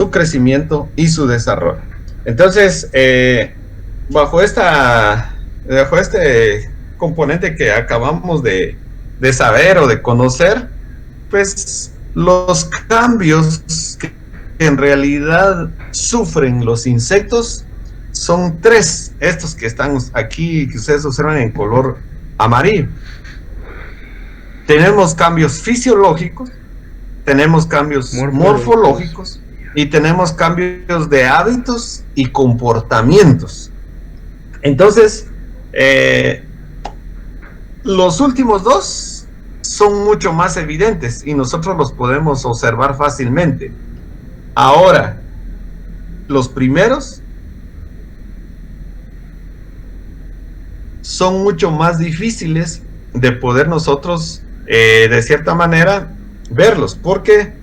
su crecimiento y su desarrollo. Entonces, bajo este componente que acabamos de saber o de conocer, pues los cambios que en realidad sufren los insectos son tres, estos que están aquí, que ustedes observan en color amarillo. Tenemos cambios fisiológicos, tenemos cambios morfológicos y tenemos cambios de hábitos y comportamientos. Entonces, los últimos dos son mucho más evidentes y nosotros los podemos observar fácilmente. Ahora, los primeros son mucho más difíciles de poder nosotros, de cierta manera, verlos, porque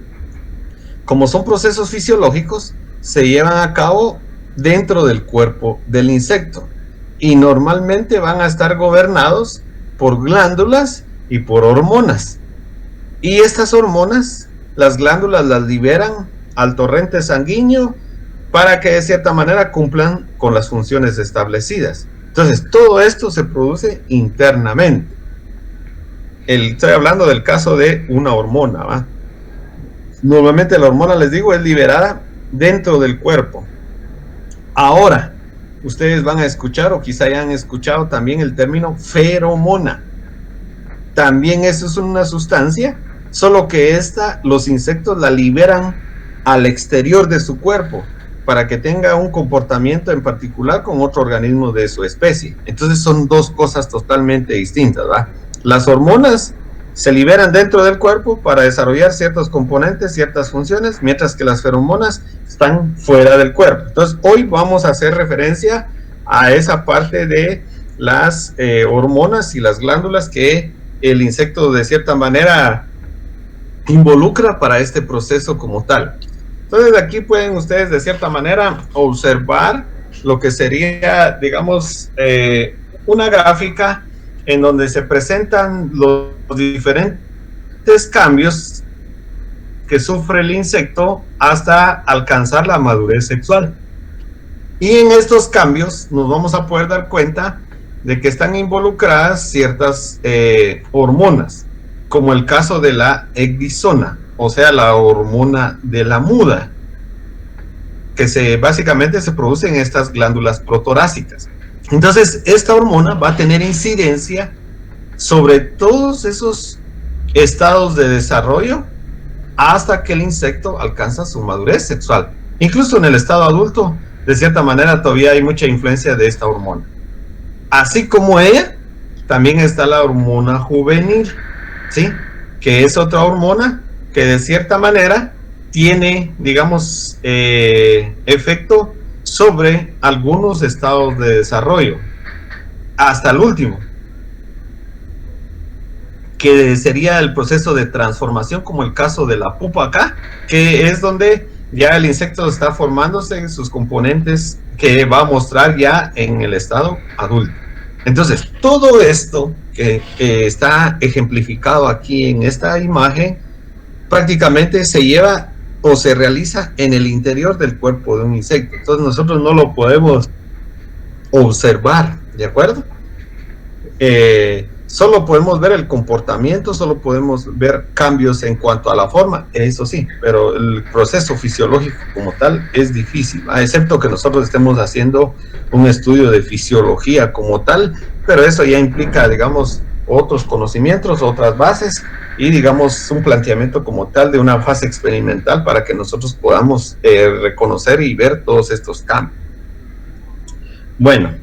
como son procesos fisiológicos, se llevan a cabo dentro del cuerpo del insecto y normalmente van a estar gobernados por glándulas y por hormonas. Y estas hormonas, las glándulas las liberan al torrente sanguíneo para que de cierta manera cumplan con las funciones establecidas. Entonces, todo esto se produce internamente. Estoy hablando del caso de una hormona, ¿va? Normalmente la hormona, les digo, es liberada dentro del cuerpo. Ahora, ustedes van a escuchar, o quizá hayan escuchado también el término feromona. También eso es una sustancia, solo que los insectos la liberan al exterior de su cuerpo para que tenga un comportamiento en particular con otro organismo de su especie. Entonces son dos cosas totalmente distintas, ¿va? Las hormonas se liberan dentro del cuerpo para desarrollar ciertos componentes, ciertas funciones, mientras que las feromonas están fuera del cuerpo. Entonces hoy vamos a hacer referencia a esa parte de las hormonas y las glándulas que el insecto de cierta manera involucra para este proceso como tal. Entonces aquí pueden ustedes de cierta manera observar lo que sería, digamos, una gráfica en donde se presentan los diferentes cambios que sufre el insecto hasta alcanzar la madurez sexual. Y en estos cambios nos vamos a poder dar cuenta de que están involucradas ciertas hormonas, como el caso de la ecdisona, o sea, la hormona de la muda, que básicamente se produce en estas glándulas protorácicas. Entonces, esta hormona va a tener incidencia sobre todos esos estados de desarrollo hasta que el insecto alcanza su madurez sexual. Incluso en el estado adulto, de cierta manera, todavía hay mucha influencia de esta hormona. Así como ella, también está la hormona juvenil, ¿sí? Que es otra hormona que de cierta manera tiene, digamos, efecto sobre algunos estados de desarrollo, hasta el último, que sería el proceso de transformación, como el caso de la pupa acá, que es donde ya el insecto está formándose en sus componentes que va a mostrar ya en el estado adulto. Entonces, todo esto que está ejemplificado aquí en esta imagen, prácticamente se lleva o se realiza en el interior del cuerpo de un insecto. Entonces nosotros no lo podemos observar, ¿de acuerdo? Solo podemos ver el comportamiento, solo podemos ver cambios en cuanto a la forma, eso sí, pero el proceso fisiológico como tal es difícil, excepto que nosotros estemos haciendo un estudio de fisiología como tal, pero eso ya implica, digamos, otros conocimientos, otras bases y, digamos, un planteamiento como tal de una fase experimental para que nosotros podamos reconocer y ver todos estos cambios. Bueno,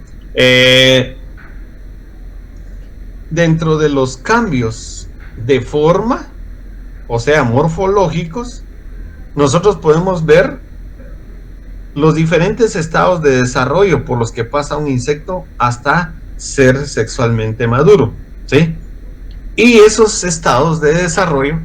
dentro de los cambios de forma, o sea, morfológicos, nosotros podemos ver los diferentes estados de desarrollo por los que pasa un insecto hasta ser sexualmente maduro, ¿sí? Y esos estados de desarrollo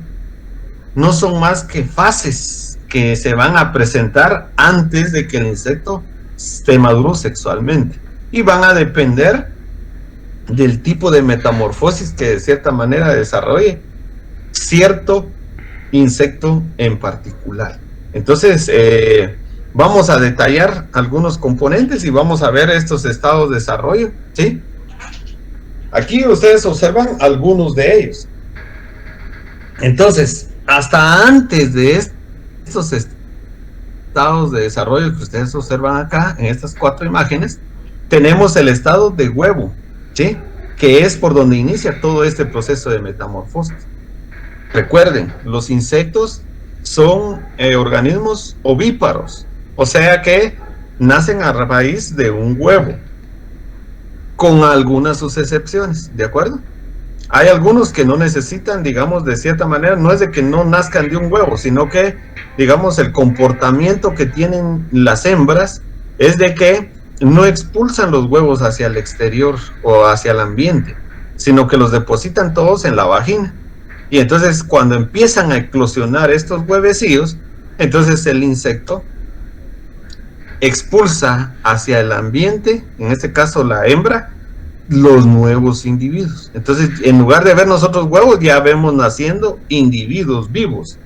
no son más que fases que se van a presentar antes de que el insecto esté maduro sexualmente, y van a depender del tipo de metamorfosis que de cierta manera desarrolle cierto insecto en particular. Entonces, vamos a detallar algunos componentes y vamos a ver estos estados de desarrollo, ¿sí? Aquí ustedes observan algunos de ellos. Entonces, hasta antes de estos estados de desarrollo que ustedes observan acá, en estas 4 imágenes, tenemos el estado de huevo, ¿sí? Que es por donde inicia todo este proceso de metamorfosis. Recuerden, los insectos son organismos ovíparos, o sea que nacen a raíz de un huevo, con algunas sus excepciones, ¿de acuerdo? Hay algunos que no necesitan, digamos, de cierta manera, no es de que no nazcan de un huevo, sino que, digamos, el comportamiento que tienen las hembras es de que no expulsan los huevos hacia el exterior o hacia el ambiente, sino que los depositan todos en la vagina. Y entonces cuando empiezan a eclosionar estos huevecillos, entonces el insecto expulsa hacia el ambiente, en este caso la hembra, los nuevos individuos. Entonces, en lugar de ver nosotros huevos, ya vemos naciendo individuos vivos.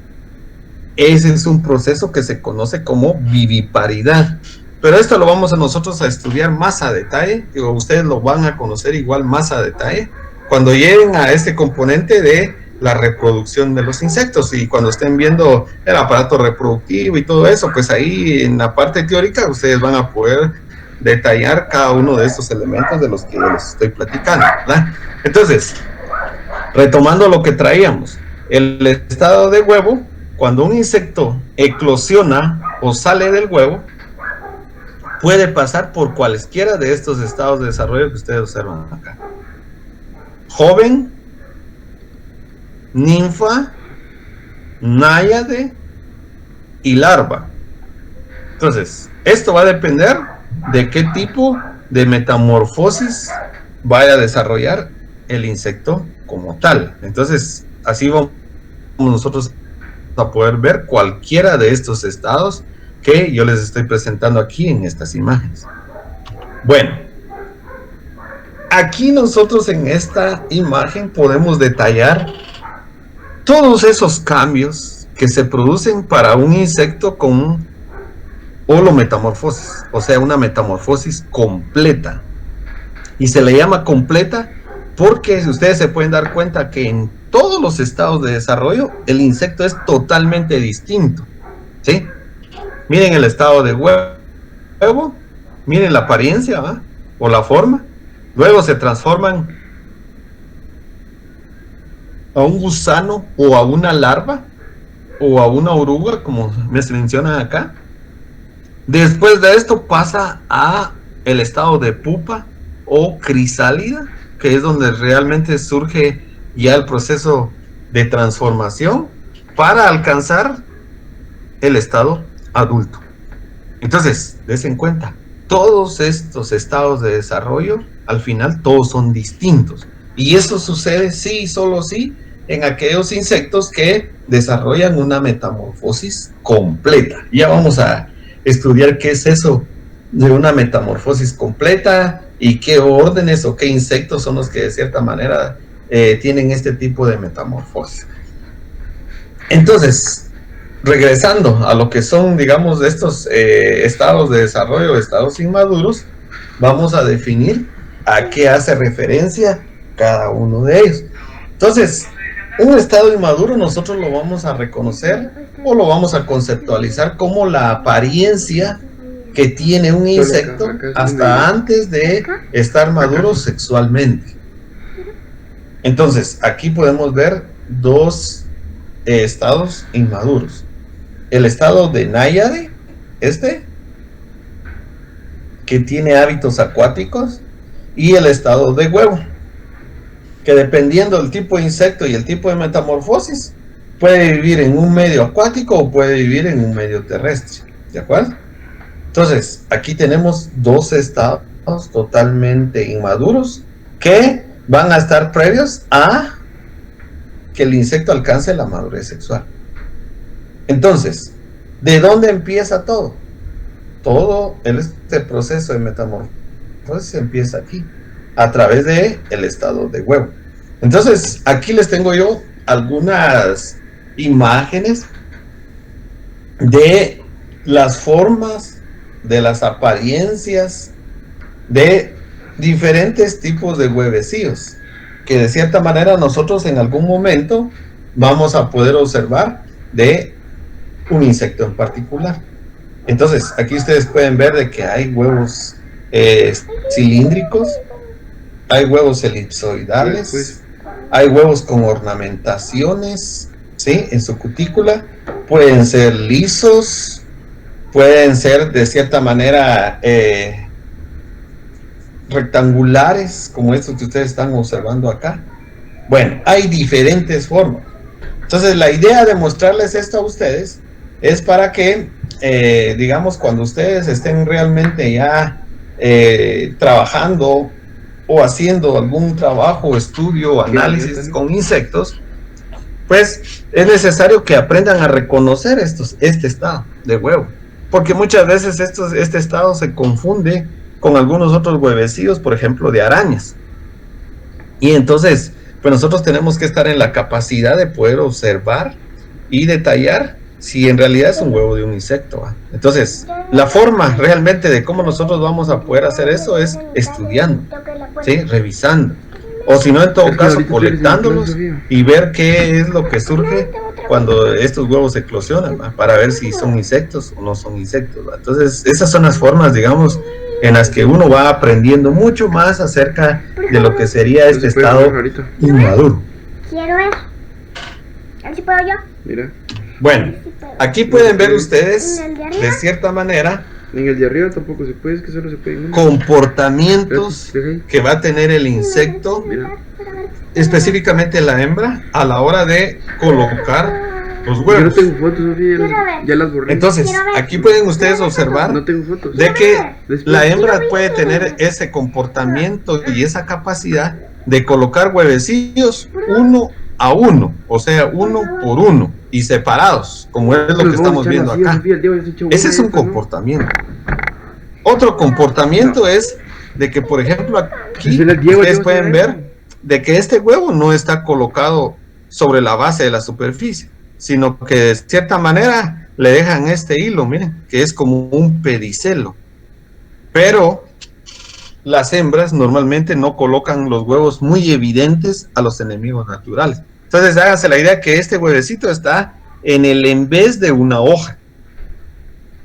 Ese es un proceso que se conoce como viviparidad. Pero esto lo vamos a nosotros a estudiar más a detalle, o ustedes lo van a conocer igual más a detalle, cuando lleguen a este componente de la reproducción de los insectos, y cuando estén viendo el aparato reproductivo y todo eso, pues ahí en la parte teórica ustedes van a poder detallar cada uno de estos elementos de los que les estoy platicando, ¿verdad? Entonces, retomando lo que traíamos, el estado de huevo, cuando un insecto eclosiona o sale del huevo, puede pasar por cualesquiera de estos estados de desarrollo que ustedes observan acá. Joven, ninfa, náyade y larva. Entonces, esto va a depender de qué tipo de metamorfosis vaya a desarrollar el insecto como tal. Entonces, así vamos nosotros a poder ver cualquiera de estos estados que yo les estoy presentando aquí en estas imágenes. Bueno, aquí nosotros en esta imagen podemos detallar todos esos cambios que se producen para un insecto con holometamorfosis, o sea, una metamorfosis completa. Y se le llama completa porque ustedes se pueden dar cuenta que en todos los estados de desarrollo el insecto es totalmente distinto, ¿sí? Miren el estado de huevo, miren la apariencia, ¿va? O la forma. Luego se transforman a un gusano o a una larva o a una oruga, como me mencionan acá. Después de esto pasa a el estado de pupa o crisálida, que es donde realmente surge ya el proceso de transformación para alcanzar el estado adulto. Entonces, des en cuenta, todos estos estados de desarrollo, al final todos son distintos. Y eso sucede sí, solo sí, en aquellos insectos que desarrollan una metamorfosis completa. Ya vamos a estudiar qué es eso de una metamorfosis completa y qué órdenes o qué insectos son los que de cierta manera tienen este tipo de metamorfosis. Entonces, regresando a lo que son, digamos, estos estados de desarrollo, estados inmaduros, vamos a definir a qué hace referencia cada uno de ellos. Entonces, un estado inmaduro nosotros lo vamos a reconocer o lo vamos a conceptualizar como la apariencia que tiene un insecto hasta antes de estar maduro sexualmente. Entonces, aquí podemos ver dos estados inmaduros. El estado de náyade, que tiene hábitos acuáticos, y el estado de huevo, que dependiendo del tipo de insecto y el tipo de metamorfosis, puede vivir en un medio acuático o puede vivir en un medio terrestre, ¿de acuerdo? Entonces, aquí tenemos dos estados totalmente inmaduros que van a estar previos a que el insecto alcance la madurez sexual. Entonces, ¿de dónde empieza todo? Todo este proceso de metamorfosis empieza aquí, a través de el estado de huevo. Entonces, aquí les tengo yo algunas imágenes de las formas, de las apariencias, de diferentes tipos de huevecillos, que de cierta manera nosotros en algún momento vamos a poder observar de un insecto en particular. Entonces, aquí ustedes pueden ver de que hay huevos cilíndricos, hay huevos elipsoidales, pues, hay huevos con ornamentaciones, ¿sí? En su cutícula, pueden ser lisos, pueden ser de cierta manera rectangulares, como estos que ustedes están observando acá. Bueno, hay diferentes formas. Entonces, la idea de mostrarles esto a ustedes es para que, digamos, cuando ustedes estén realmente ya trabajando o haciendo algún trabajo, estudio, análisis con insectos, pues es necesario que aprendan a reconocer este estado de huevo. Porque muchas veces este estado se confunde con algunos otros huevecillos, por ejemplo, de arañas. Y entonces, pues nosotros tenemos que estar en la capacidad de poder observar y detallar si en realidad es un huevo de un insecto, ¿va? Entonces, la forma realmente de cómo nosotros vamos a poder hacer eso es estudiando, ¿sí? Revisando. O si no, en todo caso, colectándolos y ver qué es lo que surge cuando estos huevos eclosionan, ¿va? Para ver si son insectos o no son insectos, ¿va? Entonces, esas son las formas, digamos, en las que uno va aprendiendo mucho más acerca de lo que sería este estado inmaduro. Quiero ver. A ver si puedo yo. Mira. Bueno, aquí pueden ver ustedes, de cierta manera, en el de arriba tampoco se puede, es que solo se puede. Comportamientos que va a tener el insecto, específicamente la hembra, a la hora de colocar los huevos. Yo no tengo fotos, Sofía, ya las borré. Entonces, aquí pueden ustedes observar de que la hembra puede tener ese comportamiento y esa capacidad de colocar huevecillos uno a uno, o sea, uno por uno y separados, como es lo que estamos viendo acá. Ese es un comportamiento. Otro comportamiento es de que, por ejemplo, aquí ustedes pueden ver de que este huevo no está colocado sobre la base de la superficie, sino que de cierta manera le dejan este hilo, miren, que es como un pedicelo. Pero las hembras normalmente no colocan los huevos muy evidentes a los enemigos naturales. Entonces háganse la idea que este huevecito está en el en vez de una hoja.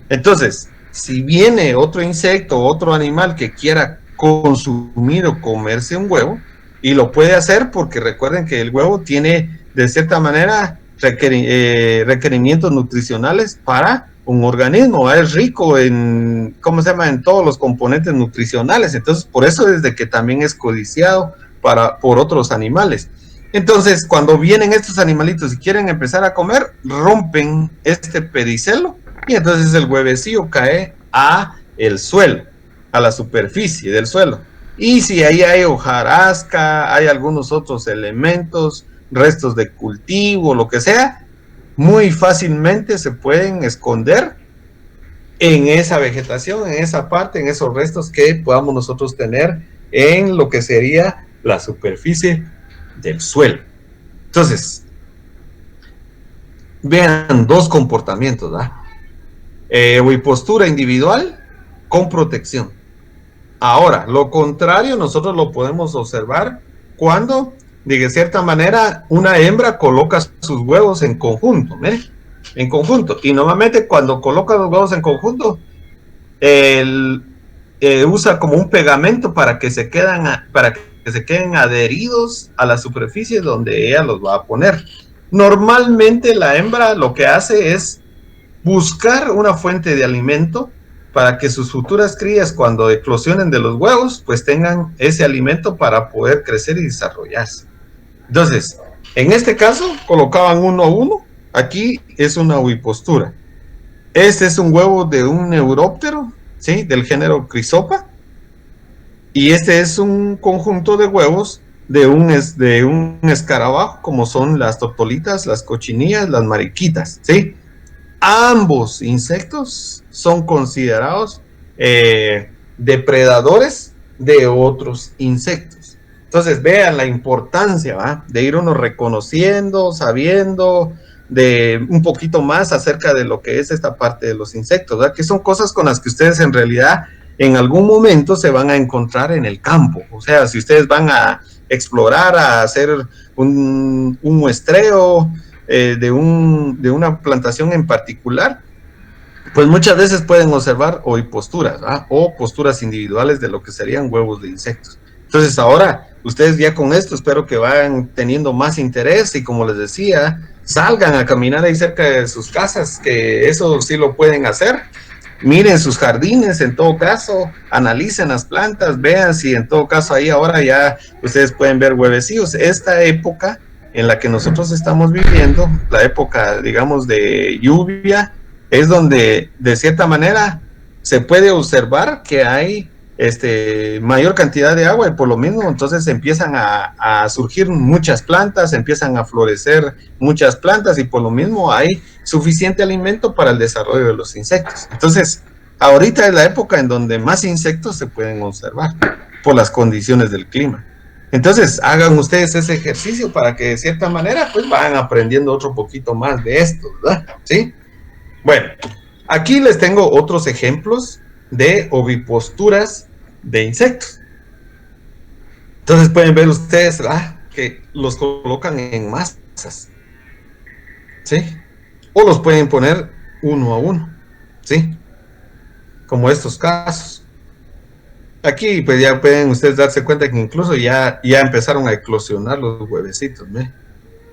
Entonces, si viene otro insecto o otro animal que quiera consumir o comerse un huevo, y lo puede hacer porque recuerden que el huevo tiene de cierta manera requerimientos nutricionales para un organismo, es rico en, ¿cómo se llama?, en todos los componentes nutricionales. Entonces, por eso es de que también es codiciado por otros animales. Entonces, cuando vienen estos animalitos y quieren empezar a comer, rompen este pedicelo y entonces el huevecillo cae a el suelo, a la superficie del suelo. Y si ahí hay hojarasca, hay algunos otros elementos, restos de cultivo, lo que sea, muy fácilmente se pueden esconder en esa vegetación, en esa parte, en esos restos que podamos nosotros tener en lo que sería la superficie del suelo. Entonces, vean dos comportamientos, ¿verdad? Ovipostura individual con protección. Ahora, lo contrario nosotros lo podemos observar cuando, de cierta manera, una hembra coloca sus huevos en conjunto, ¿eh? En conjunto. Y normalmente cuando coloca los huevos en conjunto, usa como un pegamento para que se queden adheridos a la superficie donde ella los va a poner. Normalmente la hembra lo que hace es buscar una fuente de alimento para que sus futuras crías, cuando eclosionen de los huevos, pues tengan ese alimento para poder crecer y desarrollarse. Entonces, en este caso, colocaban uno a uno. Aquí es una ovipostura. Este es un huevo de un neuróptero, ¿sí?, del género Chrysopa. Y este es un conjunto de huevos de un escarabajo, como son las tortolitas, las cochinillas, las mariquitas, ¿sí? Ambos insectos son considerados depredadores de otros insectos. Entonces vean la importancia, ¿va?, de ir uno reconociendo, sabiendo de un poquito más acerca de lo que es esta parte de los insectos, ¿verdad? Que son cosas con las que ustedes en realidad en algún momento se van a encontrar en el campo. O sea, si ustedes van a explorar, a hacer un muestreo de una plantación en particular, pues muchas veces pueden observar oviposturas, ¿verdad? O posturas individuales de lo que serían huevos de insectos. Entonces ahora, ustedes ya con esto espero que vayan teniendo más interés y como les decía, salgan a caminar ahí cerca de sus casas, que eso sí lo pueden hacer. Miren sus jardines en todo caso, analicen las plantas, vean si en todo caso ahí ahora ya ustedes pueden ver huevecillos. Esta época en la que nosotros estamos viviendo, la época digamos de lluvia, es donde de cierta manera se puede observar que hay mayor cantidad de agua y por lo mismo entonces empiezan a surgir muchas plantas, empiezan a florecer muchas plantas y por lo mismo hay suficiente alimento para el desarrollo de los insectos. Entonces, ahorita es la época en donde más insectos se pueden observar por las condiciones del clima. Entonces, hagan ustedes ese ejercicio para que de cierta manera pues vayan aprendiendo otro poquito más de esto, ¿verdad? ¿Sí? Bueno, aquí les tengo otros ejemplos de oviposturas de insectos. Entonces pueden ver ustedes que los colocan en masas, ¿sí? O los pueden poner uno a uno, ¿sí? Como estos casos. Aquí pues ya pueden ustedes darse cuenta que incluso ya empezaron a eclosionar los huevecitos, ¿ve?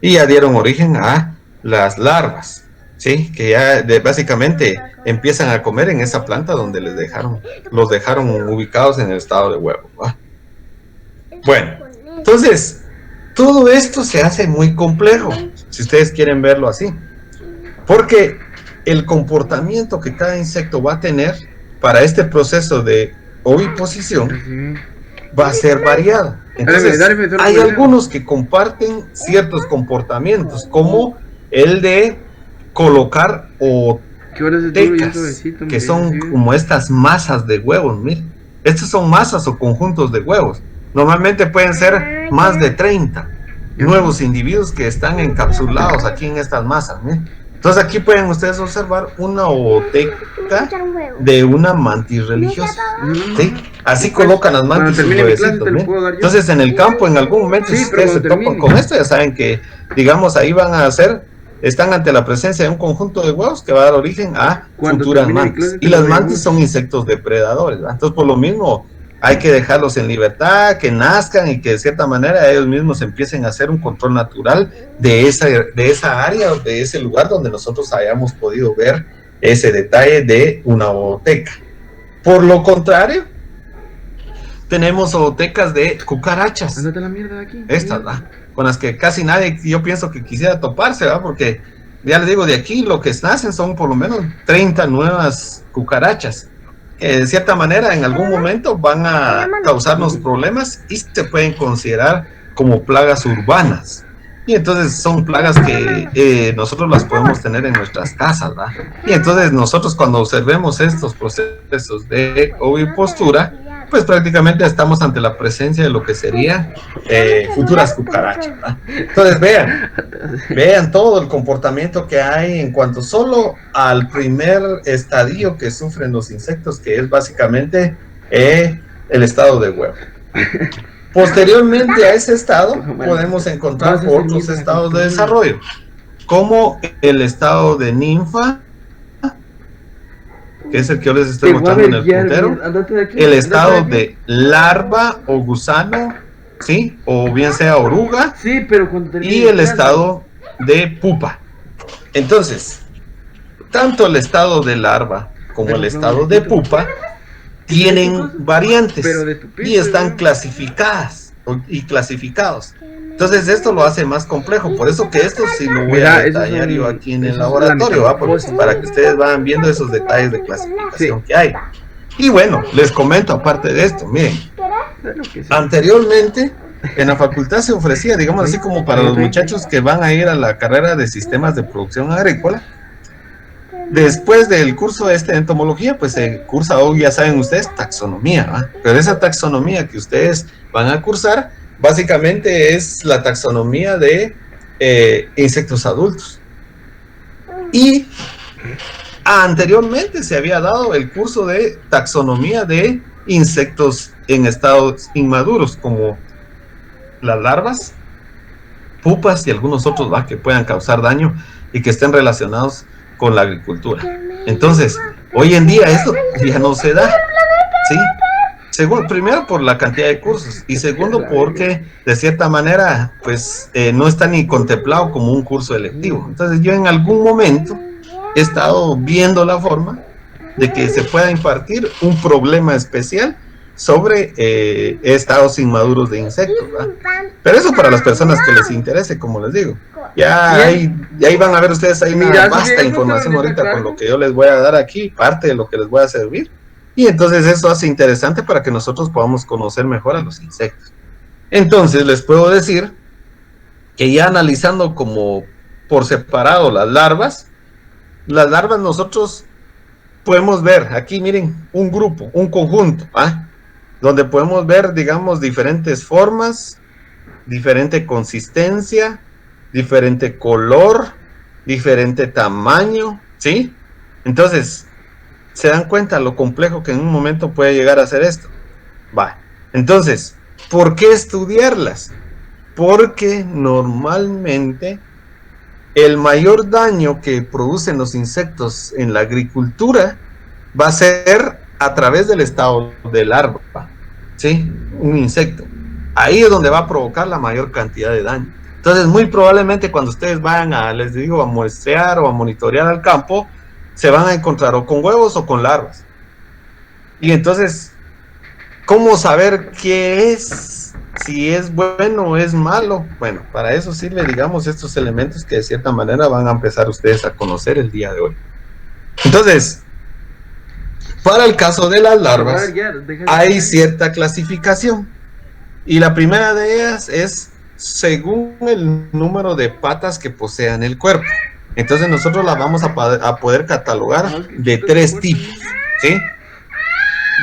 Y ya dieron origen a las larvas, ¿sí? Que ya básicamente empiezan a comer en esa planta donde los dejaron ubicados en el estado de huevo, ¿va? Bueno, entonces, todo esto se hace muy complejo, si ustedes quieren verlo así, porque el comportamiento que cada insecto va a tener para este proceso de oviposición va a ser variado. Entonces, hay algunos que comparten ciertos comportamientos, como el de colocar otecas, que son como estas masas de huevos. Miren, estas son masas o conjuntos de huevos. Normalmente pueden ser más de 30 nuevos individuos que están encapsulados aquí en estas masas. Miren. Entonces aquí pueden ustedes observar una oteca de una mantis religiosa, ¿sí? Así colocan las mantis sus huevecitos. Entonces en el campo en algún momento si ustedes se topan con esto, ya saben que digamos ahí van a están ante la presencia de un conjunto de huevos que va a dar origen a futuras mantis. Y las mantis son insectos depredadores, ¿verdad? Entonces por lo mismo hay que dejarlos en libertad, que nazcan y que de cierta manera ellos mismos empiecen a hacer un control natural de esa área, de ese lugar donde nosotros hayamos podido ver ese detalle de una ooteca. Por lo contrario, tenemos ootecas de cucarachas. Ándate la mierda de aquí. Estas, ¿verdad? Con las que casi nadie, yo pienso que quisiera toparse, ¿verdad? Porque ya les digo, de aquí lo que nacen son por lo menos 30 nuevas cucarachas. De cierta manera en algún momento van a causarnos problemas y se pueden considerar como plagas urbanas, y entonces son plagas que nosotros las podemos tener en nuestras casas, ¿verdad? Y entonces nosotros cuando observemos estos procesos de ovipostura, pues prácticamente estamos ante la presencia de lo que serían futuras cucarachas, ¿verdad? Entonces vean todo el comportamiento que hay en cuanto solo al primer estadio que sufren los insectos, que es básicamente el estado de huevo. Posteriormente a ese estado podemos encontrar otros estados de desarrollo, como el estado de ninfa, que es el que yo les estoy mostrando en el puntero, el estado de larva o gusano, ¿sí? O bien sea oruga, y el estado de pupa. Entonces, tanto el estado de larva como el estado de pupa tienen variantes y están clasificadas y clasificados. Entonces esto lo hace más complejo, por eso que esto sí lo voy a detallar yo aquí en el laboratorio, ¿va? Para que ustedes vayan viendo esos detalles de clasificación que hay. Y bueno, les comento aparte de esto, miren, anteriormente en la facultad se ofrecía, digamos así como para los muchachos que van a ir a la carrera de sistemas de producción agrícola, después del curso de entomología, pues se cursa hoy, ya saben ustedes, taxonomía, ¿va? Pero esa taxonomía que ustedes van a cursar básicamente es la taxonomía de insectos adultos. Y anteriormente se había dado el curso de taxonomía de insectos en estados inmaduros, como las larvas, pupas y algunos otros que puedan causar daño y que estén relacionados con la agricultura. Entonces, hoy en día esto ya no se da, ¿sí? Segundo, primero por la cantidad de cursos y segundo porque de cierta manera pues no está ni contemplado como un curso electivo. Entonces yo en algún momento he estado viendo la forma de que se pueda impartir un problema especial sobre estados inmaduros de insectos, ¿verdad? Pero eso para las personas que les interese, como les digo. Ya ahí van a ver ustedes ahí una vasta información ahorita con lo que yo les voy a dar aquí, parte de lo que les voy a servir. Y entonces eso hace interesante para que nosotros podamos conocer mejor a los insectos. Entonces les puedo decir que ya analizando como por separado las larvas nosotros podemos ver, aquí miren, un grupo, un conjunto, donde podemos ver, digamos, diferentes formas, diferente consistencia, diferente color, diferente tamaño, ¿sí? Entonces, ¿se dan cuenta lo complejo que en un momento puede llegar a ser esto? Entonces, ¿por qué estudiarlas? Porque normalmente el mayor daño que producen los insectos en la agricultura va a ser a través del estado de larva, ¿sí? Un insecto. Ahí es donde va a provocar la mayor cantidad de daño. Entonces, muy probablemente cuando ustedes vayan a muestrear o a monitorear al campo, se van a encontrar o con huevos o con larvas. Y entonces, ¿cómo saber qué es? Si es bueno o es malo. Bueno, para eso sirve, digamos, estos elementos que de cierta manera van a empezar ustedes a conocer el día de hoy. Entonces, para el caso de las larvas, hay cierta clasificación. Y la primera de ellas es según el número de patas que posean el cuerpo. Entonces nosotros las vamos a poder catalogar de 3 tipos, ¿sí?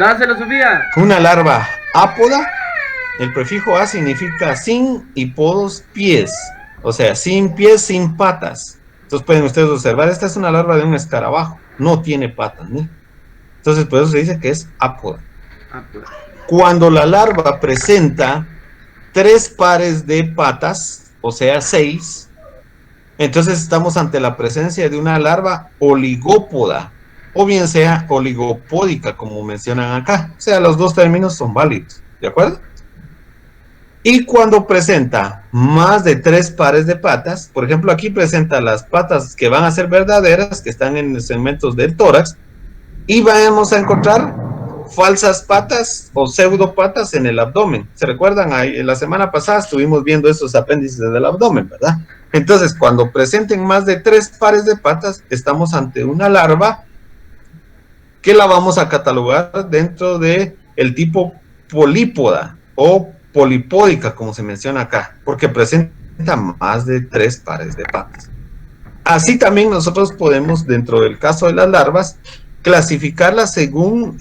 Dáselo, Sofía. Una larva ápoda, el prefijo A significa sin y podos pies, o sea, sin pies, sin patas. Entonces pueden ustedes observar, esta es una larva de un escarabajo, no tiene patas, ¿no? Entonces por eso se dice que es ápoda. Cuando la larva presenta 3 pares de patas, o sea, 6, entonces estamos ante la presencia de una larva oligópoda, o bien sea oligopódica, como mencionan acá. O sea, los dos términos son válidos, ¿de acuerdo? Y cuando presenta más de 3 pares de patas, por ejemplo, aquí presenta las patas que van a ser verdaderas, que están en los segmentos del tórax, y vamos a encontrar falsas patas o pseudopatas en el abdomen. ¿Se recuerdan? Ahí, la semana pasada estuvimos viendo esos apéndices del abdomen, ¿verdad? Entonces, cuando presenten más de 3 pares de patas, estamos ante una larva que la vamos a catalogar dentro de el tipo polípoda o polipódica, como se menciona acá, porque presenta más de 3 pares de patas. Así también nosotros podemos, dentro del caso de las larvas, clasificarlas según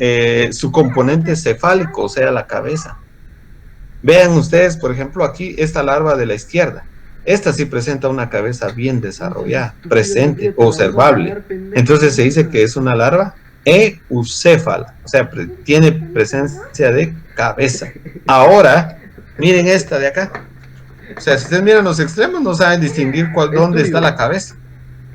su componente cefálico, o sea, la cabeza. Vean ustedes, por ejemplo, aquí esta larva de la izquierda. Esta sí presenta una cabeza bien desarrollada, presente, observable. Entonces se dice que es una larva eucéfala, o sea, tiene presencia de cabeza. Ahora, miren esta de acá. O sea, si ustedes miran los extremos, no saben distinguir dónde está la cabeza,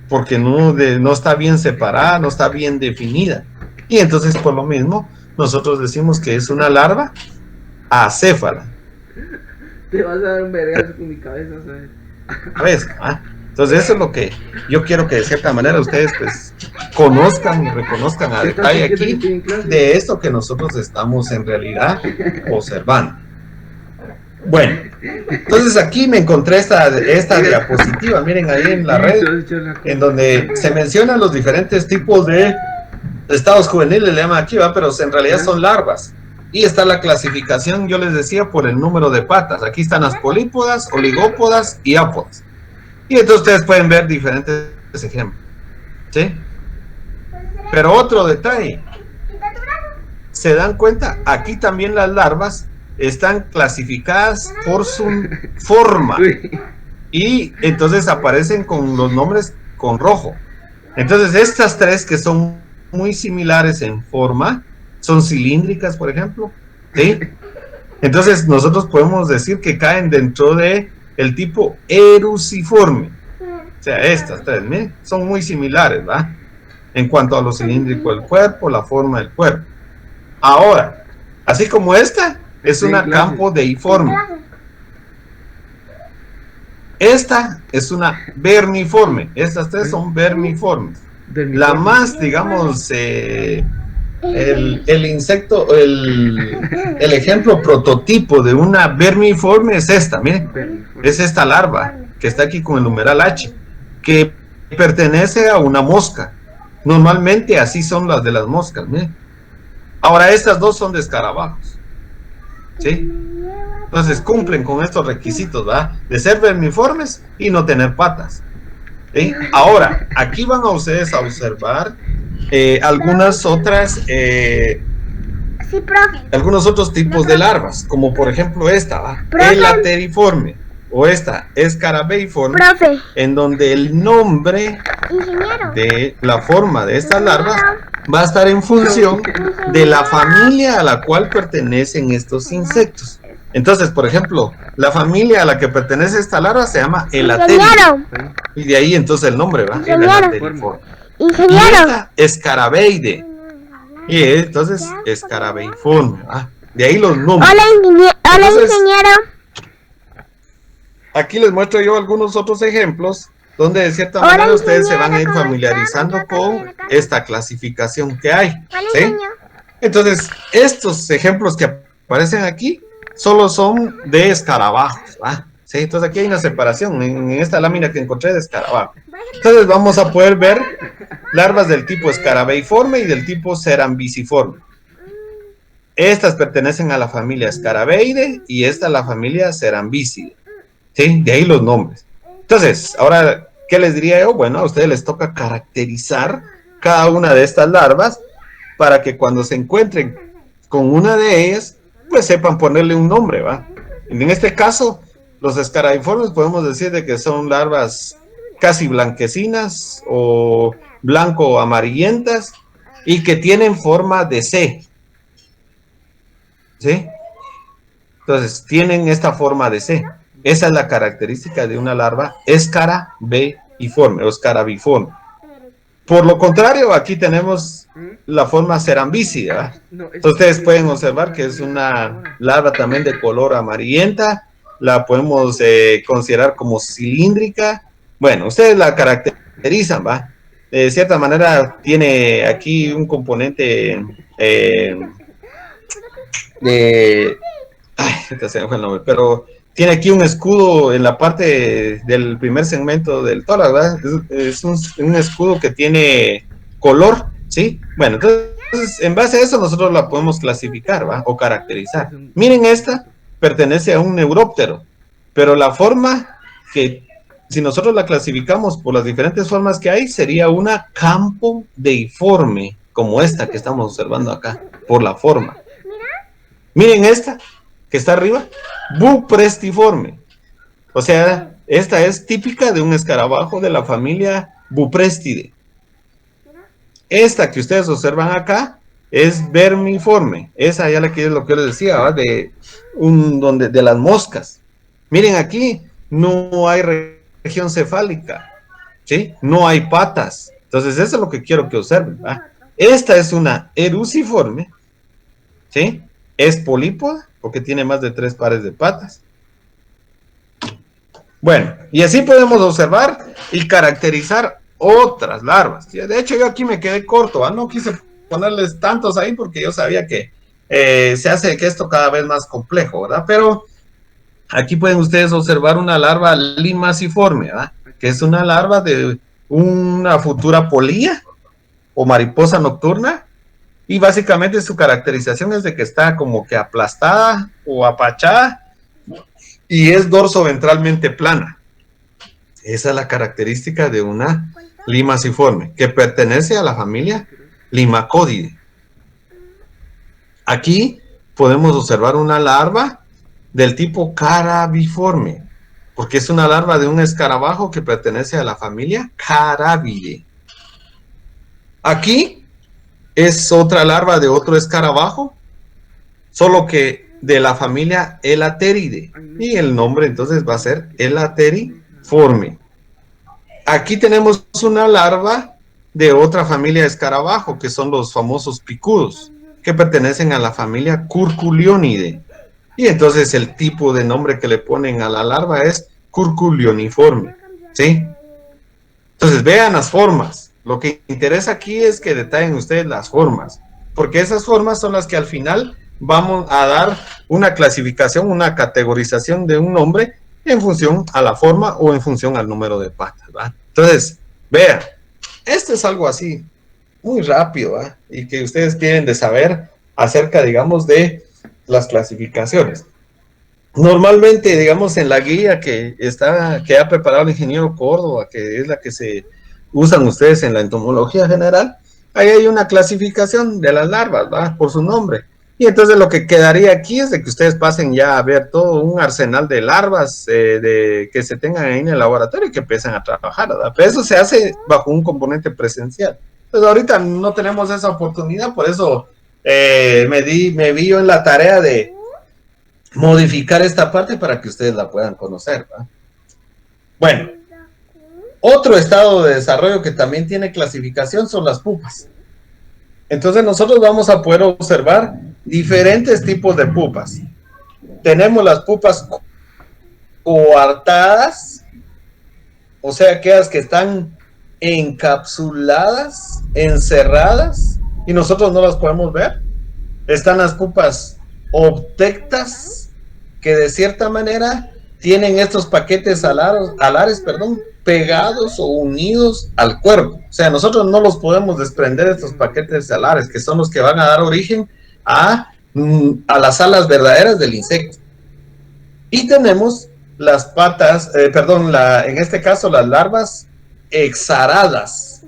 porque no está bien separada, no está bien definida. Y entonces, por lo mismo, nosotros decimos que es una larva acéfala. Te vas a dar un vergazo con mi cabeza, ¿sabes? ¿Ves? Entonces eso es lo que yo quiero que de cierta manera ustedes pues conozcan y reconozcan a detalle aquí de esto que nosotros estamos en realidad observando. Bueno, entonces aquí me encontré esta diapositiva, miren ahí en la red, en donde se mencionan los diferentes tipos de estados juveniles, le llaman aquí, pero en realidad son larvas. Y está la clasificación, yo les decía, por el número de patas. Aquí están las polípodas, oligópodas y ápodas. Y entonces ustedes pueden ver diferentes ejemplos, ¿sí? Pero otro detalle, ¿se dan cuenta? Aquí también las larvas están clasificadas por su forma. Y entonces aparecen con los nombres con rojo. Entonces, estas tres que son muy similares en forma, son cilíndricas, por ejemplo, ¿sí? Entonces, nosotros podemos decir que caen dentro de el tipo eruciforme. O sea, estas tres, ¿sí? Son muy similares, ¿va? En cuanto a lo cilíndrico del cuerpo, la forma del cuerpo. Ahora, así como esta, es Sí, una clase. campo deiforme. Esta es una vermiforme. Estas tres son vermiformes. La más, digamos, el insecto, el ejemplo prototipo de una vermiforme es esta, miren. Es esta larva que está aquí con el numeral H, que pertenece a una mosca. Normalmente así son las de las moscas, miren. Ahora estas dos son de escarabajos, ¿sí? Entonces cumplen con estos requisitos, ¿verdad? De ser vermiformes y no tener patas, ¿sí? Ahora, aquí van a ustedes a observar algunas otras, Sí, profe. algunos otros tipos de larvas, como por ejemplo esta, ¿va? Profe. Elateriforme, o esta, escarabeiforme, Profe. en donde el nombre Ingeniero. de la forma de estas larvas va a estar en función de la familia a la cual pertenecen estos insectos. Entonces, por ejemplo, la familia a la que pertenece esta larva se llama Elateria. Ingeniero. Y de ahí entonces el nombre, ¿va? Ingeniero. Elateriforme. Y Ingeniero. esta, escarabeide. Y entonces, escarabeiforme, ¿va? De ahí los nombres. Hola, Hola, Entonces, ingeniero. Aquí les muestro yo algunos otros ejemplos donde de cierta Hola, manera ustedes se ingeniero, van a ir ¿cómo está? familiarizando Yo con también acá. esta clasificación que hay, Hola, ¿sí? ingeniero. Entonces, estos ejemplos que aparecen aquí solo son de escarabajos, ¿va? ¿Sí? Entonces aquí hay una separación en esta lámina que encontré de escarabajo. Entonces vamos a poder ver larvas del tipo escarabeiforme y del tipo cerambiciforme. Estas pertenecen a la familia Scarabeide y esta a la familia Cerambicide. ¿Sí? De ahí los nombres. Entonces, ahora, ¿qué les diría yo? Bueno, a ustedes les toca caracterizar cada una de estas larvas para que cuando se encuentren con una de ellas, pues sepan ponerle un nombre, ¿va? En este caso, los escarabeiformes podemos decir de que son larvas casi blanquecinas o blanco-amarillentas y que tienen forma de C. ¿Sí? Entonces, tienen esta forma de C. Esa es la característica de una larva escarabeiforme o escarabiforme. Por lo contrario, aquí tenemos la forma cerambicida, ¿verdad? Entonces, ustedes pueden observar que es una larva también de color amarillenta. La podemos considerar como cilíndrica. Bueno, ustedes la caracterizan, ¿va? De cierta manera tiene aquí un componente de... Ay, se me fue el nombre, pero tiene aquí un escudo en la parte del primer segmento del tórax, ¿verdad? Es un escudo que tiene color, ¿sí? Bueno, entonces, en base a eso nosotros la podemos clasificar, ¿va? O caracterizar. Miren, esta pertenece a un neuróptero, pero la forma que, si nosotros la clasificamos por las diferentes formas que hay, sería una campo deiforme, como esta que estamos observando acá, por la forma. Miren esta, que está arriba, buprestiforme. O sea, esta es típica de un escarabajo de la familia Buprestidae. Esta que ustedes observan acá es vermiforme. Esa ya es lo que yo les decía, ¿verdad? De las moscas. Miren aquí, no hay región cefálica, ¿sí? No hay patas. Entonces, eso es lo que quiero que observen, ¿verdad? Esta es una eruciforme, ¿sí? Es polípoda, porque tiene más de 3 pares de patas. Bueno, y así podemos observar y caracterizar otras larvas. De hecho, yo aquí me quedé corto, ¿va? No quise ponerles tantos ahí porque yo sabía que se hace que esto cada vez más complejo, ¿verdad? Pero aquí pueden ustedes observar una larva limaciforme, ¿verdad? Que es una larva de una futura polilla o mariposa nocturna. Y básicamente su caracterización es de que está como que aplastada o apachada y es dorso-ventralmente plana. Esa es la característica de una limaciforme, que pertenece a la familia Limacodidae. Aquí podemos observar una larva del tipo carabiforme, porque es una larva de un escarabajo que pertenece a la familia Carabidae. Aquí es otra larva de otro escarabajo, solo que de la familia Elateridae. Y el nombre entonces va a ser Elateriforme. Aquí tenemos una larva de otra familia de escarabajo, que son los famosos picudos, que pertenecen a la familia Curculionidae. Y entonces el tipo de nombre que le ponen a la larva es Curculioniforme, ¿sí? Entonces vean las formas. Lo que interesa aquí es que detallen ustedes las formas, porque esas formas son las que al final vamos a dar una clasificación, una categorización de un nombre en función a la forma o en función al número de patas, ¿va? Entonces, vean, esto es algo así, muy rápido, ¿va? Y que ustedes tienen de saber acerca, digamos, de las clasificaciones. Normalmente, digamos, en la guía que ha preparado el ingeniero Córdoba, que es la que se usan ustedes en la entomología general, ahí hay una clasificación de las larvas, ¿va? Por su nombre. Y entonces lo que quedaría aquí es de que ustedes pasen ya a ver todo un arsenal de larvas que se tengan ahí en el laboratorio y que empiecen a trabajar, ¿verdad? Pero eso se hace bajo un componente presencial. Entonces ahorita no tenemos esa oportunidad, por eso me vi yo en la tarea de modificar esta parte para que ustedes la puedan conocer, ¿va? Bueno, otro estado de desarrollo que también tiene clasificación son las pupas. Entonces nosotros vamos a poder observar diferentes tipos de pupas. Tenemos las pupas coartadas, o sea, aquellas que están encapsuladas, encerradas, y nosotros no las podemos ver. Están las pupas obtectas, que de cierta manera tienen estos paquetes alares, pegados o unidos al cuerpo. O sea, nosotros no los podemos desprender de estos paquetes alares, que son los que van a dar origen a las alas verdaderas del insecto. Y tenemos las patas, en este caso las larvas exaradas.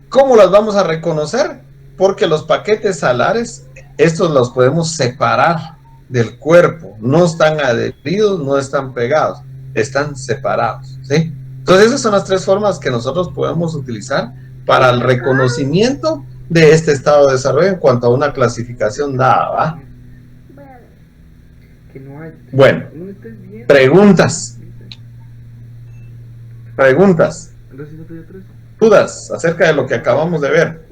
¿Cómo las vamos a reconocer? Porque los paquetes alares, estos los podemos separar del cuerpo, no están adheridos, no están pegados, están separados, ¿sí? Entonces esas son las tres formas que nosotros podemos utilizar para el reconocimiento de este estado de desarrollo en cuanto a una clasificación dada, ¿va? Bueno, preguntas, dudas acerca de lo que acabamos de ver.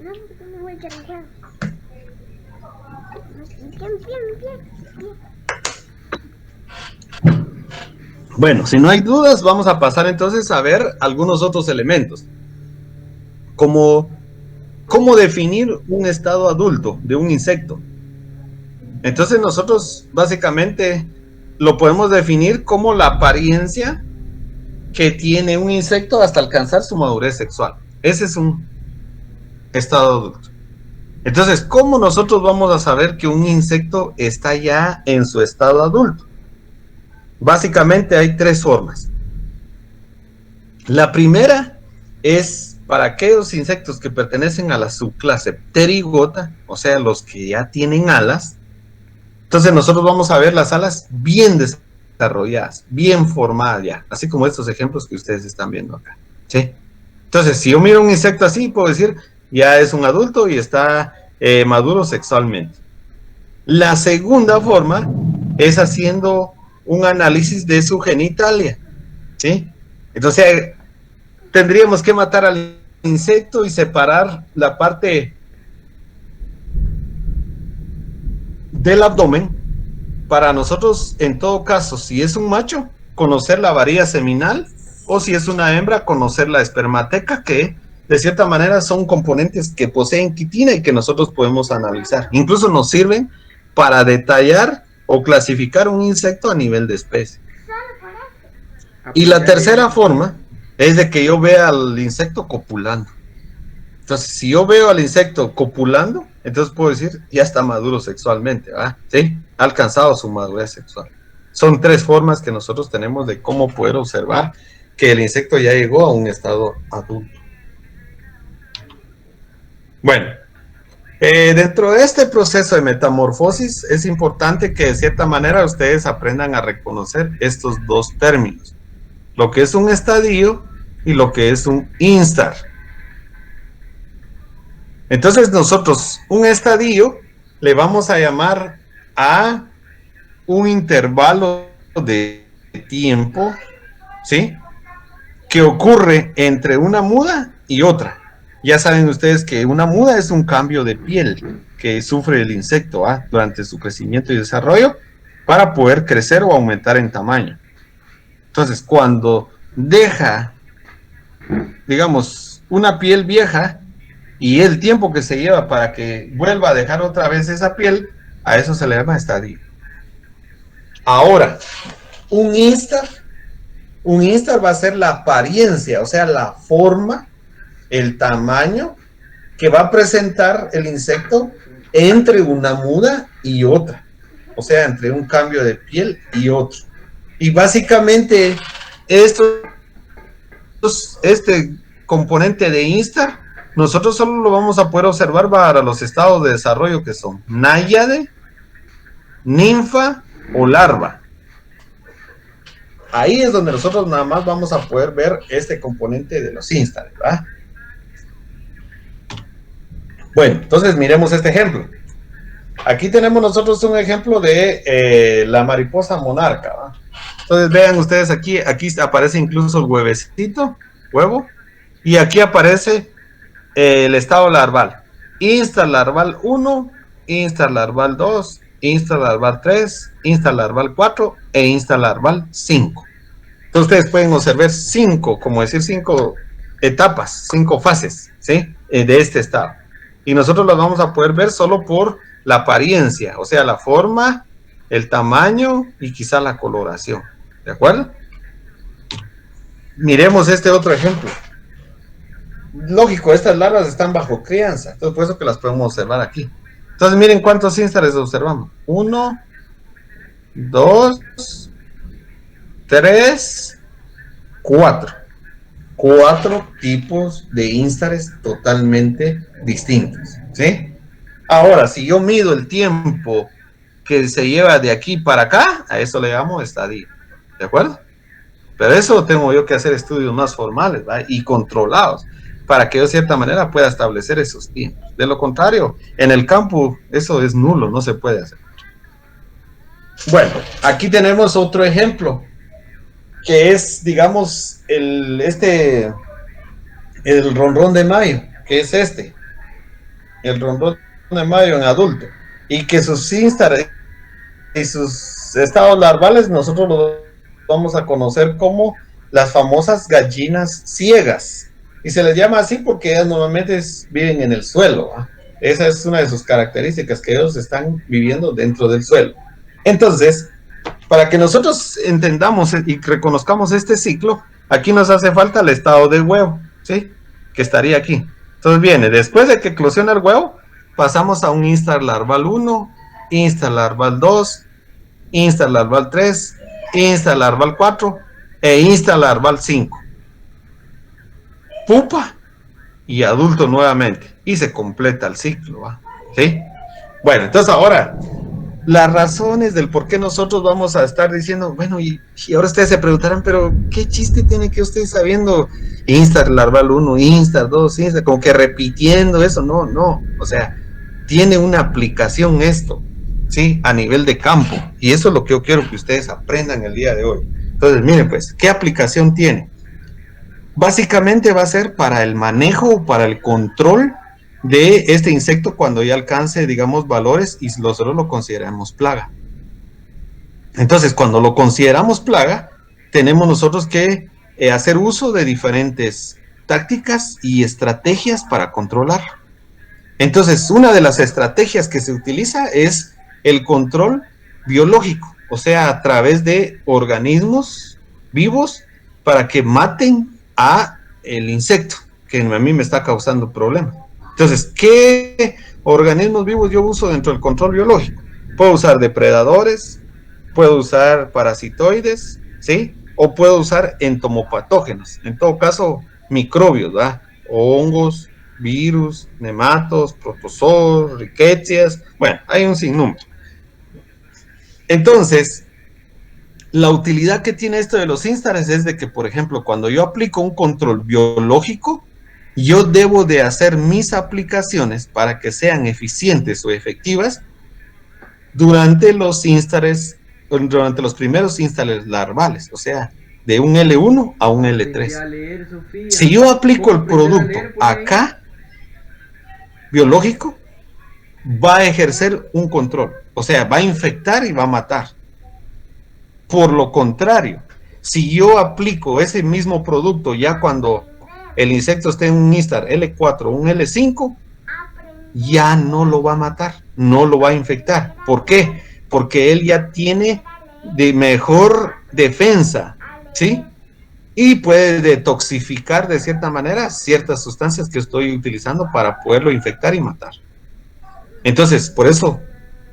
Bueno, si no hay dudas, vamos a pasar entonces a ver algunos otros elementos. Como ¿cómo definir un estado adulto de un insecto? Entonces nosotros básicamente lo podemos definir como la apariencia que tiene un insecto hasta alcanzar su madurez sexual. Ese es un estado adulto. Entonces, ¿cómo nosotros vamos a saber que un insecto está ya en su estado adulto? Básicamente hay tres formas. La primera es para aquellos insectos que pertenecen a la subclase Pterygota, o sea, los que ya tienen alas. Entonces nosotros vamos a ver las alas bien desarrolladas, bien formadas ya, así como estos ejemplos que ustedes están viendo acá, ¿sí? Entonces, si yo miro un insecto así, puedo decir, ya es un adulto y está maduro sexualmente. La segunda forma es haciendo un análisis de su genitalia, ¿sí? Entonces, tendríamos que matar al insecto y separar la parte del abdomen para nosotros, en todo caso, si es un macho, conocer la varilla seminal, o si es una hembra, conocer la espermateca, que de cierta manera son componentes que poseen quitina y que nosotros podemos analizar. Incluso nos sirven para detallar o clasificar un insecto a nivel de especie. Y la tercera forma es de que yo vea al insecto copulando. Entonces, si yo veo al insecto copulando, entonces puedo decir, ya está maduro sexualmente, ¿verdad? ¿Sí? Ha alcanzado su madurez sexual. Son tres formas que nosotros tenemos de cómo poder observar que el insecto ya llegó a un estado adulto. Bueno, dentro de este proceso de metamorfosis es importante que de cierta manera ustedes aprendan a reconocer estos dos términos, lo que es un estadio y lo que es un instar. Entonces nosotros un estadio le vamos a llamar a un intervalo de tiempo, ¿sí? Que ocurre entre una muda y otra. Ya saben ustedes que una muda es un cambio de piel que sufre el insecto durante su crecimiento y desarrollo para poder crecer o aumentar en tamaño. Entonces, cuando deja, digamos, una piel vieja y el tiempo que se lleva para que vuelva a dejar otra vez esa piel, a eso se le llama estadio. Ahora, un instar va a ser la apariencia, o sea, la forma, el tamaño que va a presentar el insecto entre una muda y otra, o sea, entre un cambio de piel y otro. Y básicamente este componente de instar, nosotros solo lo vamos a poder observar para los estados de desarrollo que son náyade, ninfa o larva. Ahí es donde nosotros nada más vamos a poder ver este componente de los instares, ¿verdad? Bueno, entonces miremos este ejemplo. Aquí tenemos nosotros un ejemplo de la mariposa monarca, ¿verdad? Entonces vean ustedes aquí aparece incluso el huevo, y aquí aparece el estado larval. Instar larval 1, instar larval 2, instar larval 3, instar larval 4 e instar larval 5. Entonces ustedes pueden observar 5 etapas, 5 fases, ¿sí? De este estado. Y nosotros las vamos a poder ver solo por la apariencia, o sea, la forma, el tamaño y quizá la coloración. ¿De acuerdo? Miremos este otro ejemplo. Lógico, estas larvas están bajo crianza, entonces por eso que las podemos observar aquí. Entonces miren cuántos instares observamos. 1, 2, 3, 4. 4 tipos de instares totalmente distintos, ¿sí? Ahora, si yo mido el tiempo que se lleva de aquí para acá, a eso le llamo estadio, ¿de acuerdo? Pero eso tengo yo que hacer estudios más formales, ¿verdad? Y controlados, para que yo de cierta manera pueda establecer esos tiempos. De lo contrario, en el campo eso es nulo, no se puede hacer. Bueno, aquí tenemos otro ejemplo, que es, digamos, el ronrón de mayo, que es el ronrón de mayo en adulto, y que sus instares y sus estados larvales nosotros los vamos a conocer como las famosas gallinas ciegas, y se les llama así porque ellas normalmente viven en el suelo, ¿eh? Esa es una de sus características, que ellos están viviendo dentro del suelo. Entonces, para que nosotros entendamos y reconozcamos este ciclo, aquí nos hace falta el estado del huevo, ¿sí? Que estaría aquí. Entonces viene, después de que eclosiona el huevo, pasamos a un instar larval 1, instar larval 2, instar larval 3, instar larval 4 e instar larval 5. Pupa y adulto nuevamente. Y se completa el ciclo, ¿va? ¿Sí? Bueno, entonces ahora, las razones del por qué nosotros vamos a estar diciendo, bueno, y ahora ustedes se preguntarán, pero ¿qué chiste tiene que ustedes sabiendo instar larval 1, instar 2, instar, como que repitiendo eso? No, o sea, tiene una aplicación esto, ¿sí? A nivel de campo, y eso es lo que yo quiero que ustedes aprendan el día de hoy. Entonces, miren pues, ¿qué aplicación tiene? Básicamente va a ser para el manejo, para el control de este insecto cuando ya alcance, digamos, valores y nosotros lo consideramos plaga. Entonces, cuando lo consideramos plaga, tenemos nosotros que hacer uso de diferentes tácticas y estrategias para controlar. Entonces, una de las estrategias que se utiliza es el control biológico, o sea, a través de organismos vivos para que maten a el insecto que a mí me está causando problemas. Entonces, ¿qué organismos vivos yo uso dentro del control biológico? Puedo usar depredadores, puedo usar parasitoides, ¿sí? O puedo usar entomopatógenos, en todo caso, microbios, ¿verdad? Hongos, virus, nematos, protozoos, riquecias, bueno, hay un sinnúmero. Entonces, la utilidad que tiene esto de los instares es de que, por ejemplo, cuando yo aplico un control biológico, yo debo de hacer mis aplicaciones para que sean eficientes o efectivas durante los primeros instales larvales, o sea, de un L1 a un L3. Si yo aplico el producto acá, biológico, va a ejercer un control, o sea, va a infectar y va a matar. Por lo contrario, si yo aplico ese mismo producto ya cuando el insecto esté en un instar L4 o un L5, ya no lo va a matar, no lo va a infectar. ¿Por qué? Porque él ya tiene de mejor defensa, ¿sí? Y puede detoxificar de cierta manera ciertas sustancias que estoy utilizando para poderlo infectar y matar. Entonces, por eso,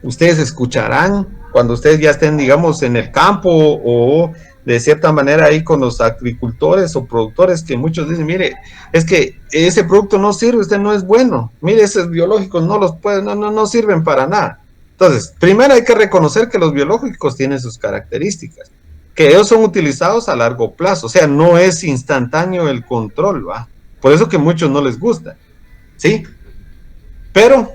ustedes escucharán cuando ustedes ya estén, digamos, en el campo o de cierta manera ahí con los agricultores o productores que muchos dicen, mire, es que ese producto no sirve, usted no es bueno, mire, esos biológicos no sirven para nada. Entonces, primero hay que reconocer que los biológicos tienen sus características, que ellos son utilizados a largo plazo, o sea, no es instantáneo el control, ¿va? Por eso que a muchos no les gusta, ¿sí? Pero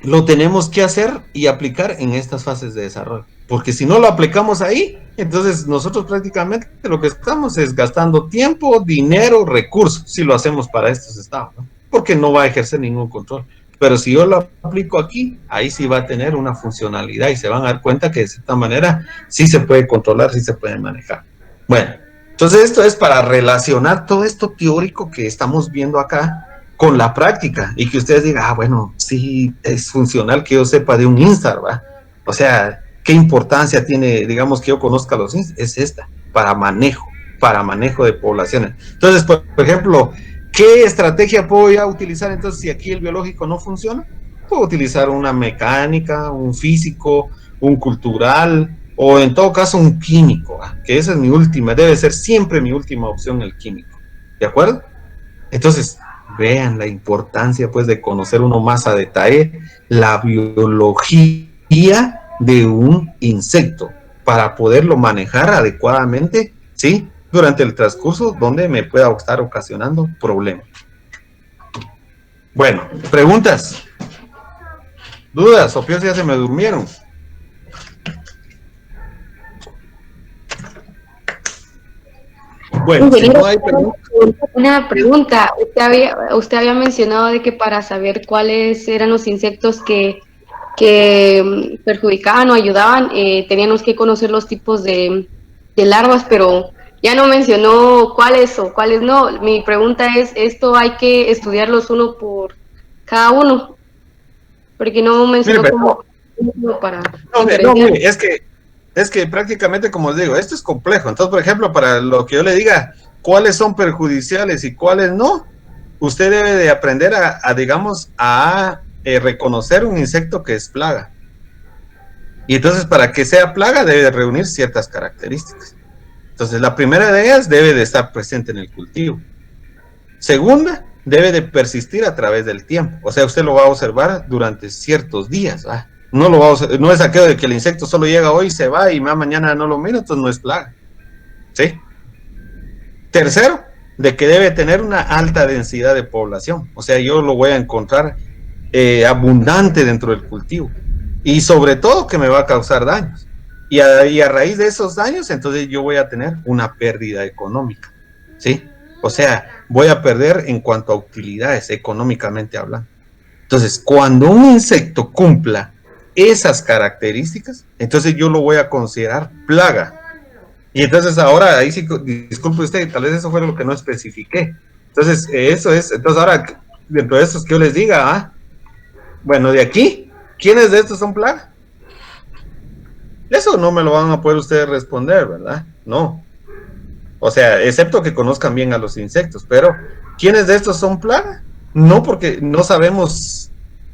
lo tenemos que hacer y aplicar en estas fases de desarrollo, porque si no lo aplicamos ahí, entonces nosotros prácticamente lo que estamos es gastando tiempo, dinero, recursos, si lo hacemos para estos estados, ¿no? Porque no va a ejercer ningún control. Pero si yo lo aplico aquí, ahí sí va a tener una funcionalidad y se van a dar cuenta que de cierta manera sí se puede controlar, sí se puede manejar. Bueno, entonces esto es para relacionar todo esto teórico que estamos viendo acá con la práctica y que ustedes digan, bueno, sí es funcional que yo sepa de un instar, ¿va? O sea, ¿qué importancia tiene, digamos, que yo conozca los instar? Es esta, para manejo de poblaciones. Entonces, por ejemplo, ¿qué estrategia puedo ya utilizar entonces si aquí el biológico no funciona? Puedo utilizar una mecánica, un físico, un cultural o en todo caso un químico, ¿va? Que esa es mi última, debe ser siempre mi última opción, el químico. ¿De acuerdo? Entonces, vean la importancia pues de conocer uno más a detalle la biología de un insecto para poderlo manejar adecuadamente, ¿sí? Durante el transcurso donde me pueda estar ocasionando problemas. Bueno, preguntas, dudas, o pienso ya se me durmieron. Bueno, si no hay preguntas. Una pregunta, usted había mencionado de que para saber cuáles eran los insectos que perjudicaban o ayudaban, teníamos que conocer los tipos de larvas, pero ya no mencionó cuáles o cuáles no. Mi pregunta es, ¿esto hay que estudiarlos uno por cada uno? Porque no mencionó como para... No, es que prácticamente, como les digo, esto es complejo. Entonces, por ejemplo, para lo que yo le diga, cuáles son perjudiciales y cuáles no, usted debe de aprender a reconocer un insecto que es plaga. Y entonces, para que sea plaga, debe de reunir ciertas características. Entonces, la primera de ellas debe de estar presente en el cultivo. Segunda, debe de persistir a través del tiempo. O sea, usted lo va a observar durante ciertos días, ¿va? No es aquello de que el insecto solo llega hoy, se va y mañana no lo mira, entonces no es plaga. ¿Sí? Tercero, de que debe tener una alta densidad de población. O sea, yo lo voy a encontrar abundante dentro del cultivo. Y sobre todo que me va a causar daños. Y a raíz de esos daños, entonces yo voy a tener una pérdida económica. ¿Sí? O sea, voy a perder en cuanto a utilidades, económicamente hablando. Entonces, cuando un insecto cumpla esas características, entonces yo lo voy a considerar plaga. Y entonces ahora, ahí sí, disculpe usted, tal vez eso fue lo que no especifiqué. Entonces, eso es, entonces ahora, dentro de estos que yo les diga, bueno, de aquí, ¿quiénes de estos son plaga? Eso no me lo van a poder ustedes responder, ¿verdad? No. O sea, excepto que conozcan bien a los insectos, pero ¿quiénes de estos son plaga? No, porque no sabemos,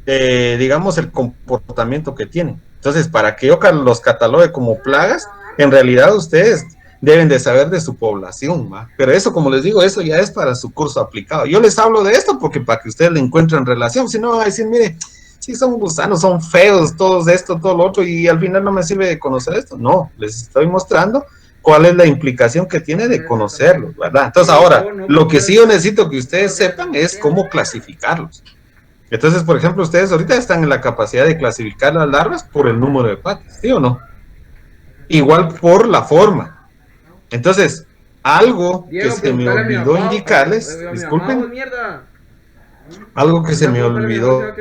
digamos, el comportamiento que tienen. Entonces, para que yo los catalogue como plagas, en realidad ustedes deben de saber de su población, ¿va? Pero eso, como les digo, eso ya es para su curso aplicado. Yo les hablo de esto porque para que ustedes le encuentren relación, si no van a decir, mire, sí son gusanos, son feos, todos esto, todo lo otro, y al final no me sirve de conocer esto. No, les estoy mostrando cuál es la implicación que tiene de conocerlos, ¿verdad? Entonces ahora, lo que sí yo necesito que ustedes sepan es cómo clasificarlos. Entonces, por ejemplo, ustedes ahorita están en la capacidad de clasificar las larvas por el número de patas, ¿sí o no? Igual por la forma. Entonces, algo que se me olvidó indicarles, disculpen, algo que se me olvidó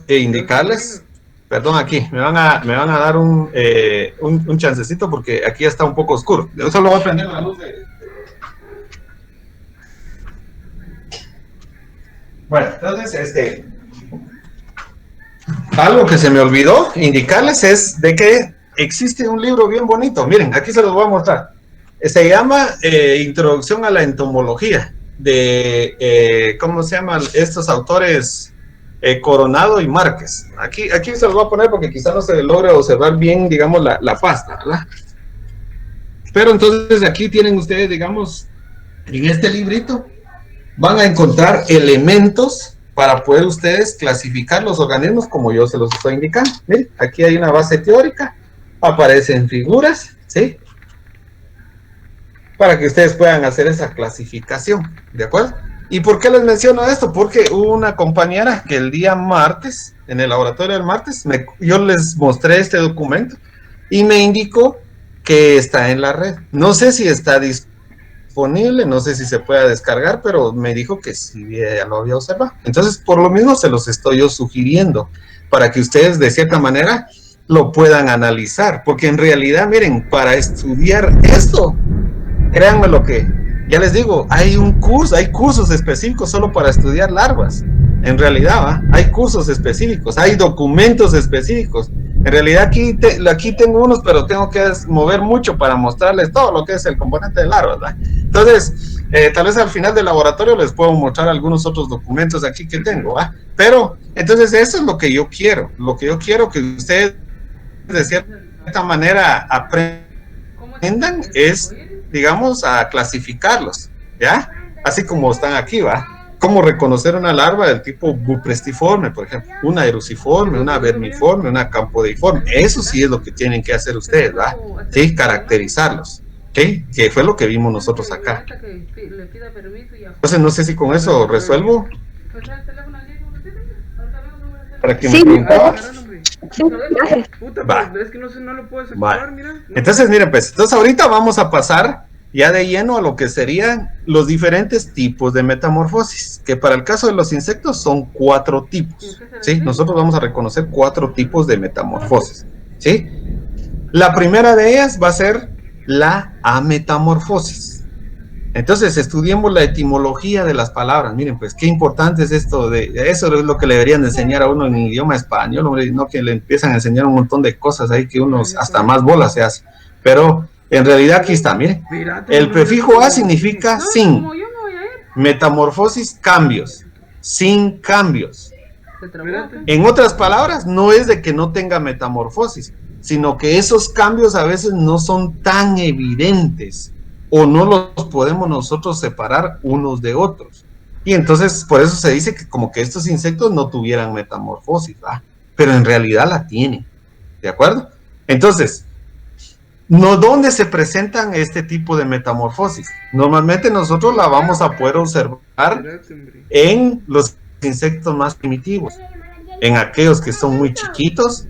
indicarles, perdón, aquí, me van a dar un chancecito porque aquí está un poco oscuro. Yo solo voy a prender la luz de... Bueno, entonces, algo que se me olvidó indicarles es de que existe un libro bien bonito. Miren, aquí se los voy a mostrar. Se llama Introducción a la Entomología, de, ¿cómo se llaman estos autores? Coronado y Márquez. Aquí se los voy a poner porque quizás no se logre observar bien, digamos, la pasta, ¿verdad? Pero entonces aquí tienen ustedes, digamos, en este librito, van a encontrar elementos para poder ustedes clasificar los organismos como yo se los estoy indicando. Miren, aquí hay una base teórica, aparecen figuras, ¿sí? Para que ustedes puedan hacer esa clasificación, ¿de acuerdo? ¿Y por qué les menciono esto? Porque hubo una compañera que el día martes, en el laboratorio del martes, yo les mostré este documento y me indicó que está en la red. No sé si está disponible, no sé si se puede descargar, pero me dijo que sí, ya lo había observado. Entonces, por lo mismo se los estoy yo sugiriendo, para que ustedes de cierta manera lo puedan analizar, porque en realidad, miren, para estudiar esto, créanme lo que, ya les digo, hay cursos específicos solo para estudiar larvas, en realidad, hay cursos específicos, hay documentos específicos. En realidad aquí tengo unos, pero tengo que mover mucho para mostrarles todo lo que es el componente de larvas, ¿verdad? Entonces, tal vez al final del laboratorio les puedo mostrar algunos otros documentos aquí que tengo, ¿verdad? Pero, entonces eso es lo que yo quiero. Lo que yo quiero que ustedes de cierta manera aprendan es, digamos, a clasificarlos, ¿ya? Así como están aquí, ¿va? Cómo reconocer una larva del tipo buprestiforme, por ejemplo, una eruciforme, una vermiforme, una campodeiforme. Eso sí es lo que tienen que hacer ustedes, ¿va? Sí, caracterizarlos, ¿sí? Que fue lo que vimos nosotros acá. Entonces, no sé si con eso resuelvo. Para que me preguntabas. Va. Va. Entonces, miren, pues, entonces ahorita vamos a pasar ya de lleno a lo que serían los diferentes tipos de metamorfosis, que para el caso de los insectos son 4 tipos, ¿sí? Nosotros vamos a reconocer 4 tipos de metamorfosis, ¿sí? La primera de ellas va a ser la ametamorfosis. Entonces, estudiemos la etimología de las palabras. Miren, pues, qué importante es esto, eso es lo que le deberían de enseñar a uno en idioma español, hombre, no que le empiezan a enseñar un montón de cosas ahí que uno hasta más bolas se hace, pero en realidad aquí está, miren, el prefijo a significa sin, metamorfosis, cambios, sin cambios. En otras palabras, no es de que no tenga metamorfosis, sino que esos cambios a veces no son tan evidentes o no los podemos nosotros separar unos de otros. Y entonces, por eso se dice que como que estos insectos no tuvieran metamorfosis, ¿va? Pero en realidad la tienen, ¿de acuerdo? Entonces, ¿dónde se presentan este tipo de metamorfosis? Normalmente nosotros la vamos a poder observar en los insectos más primitivos, en aquellos que son muy chiquitos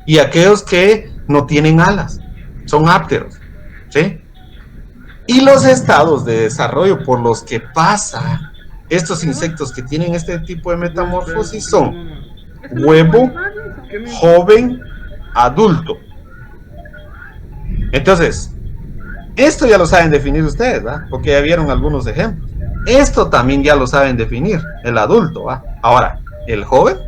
y aquellos que no tienen alas, son ápteros, ¿sí? Y los estados de desarrollo por los que pasa estos insectos que tienen este tipo de metamorfosis son huevo, joven, adulto. Entonces, esto ya lo saben definir ustedes, ¿va? Porque ya vieron algunos ejemplos. Esto también ya lo saben definir, el adulto, ¿va? Ahora, el joven,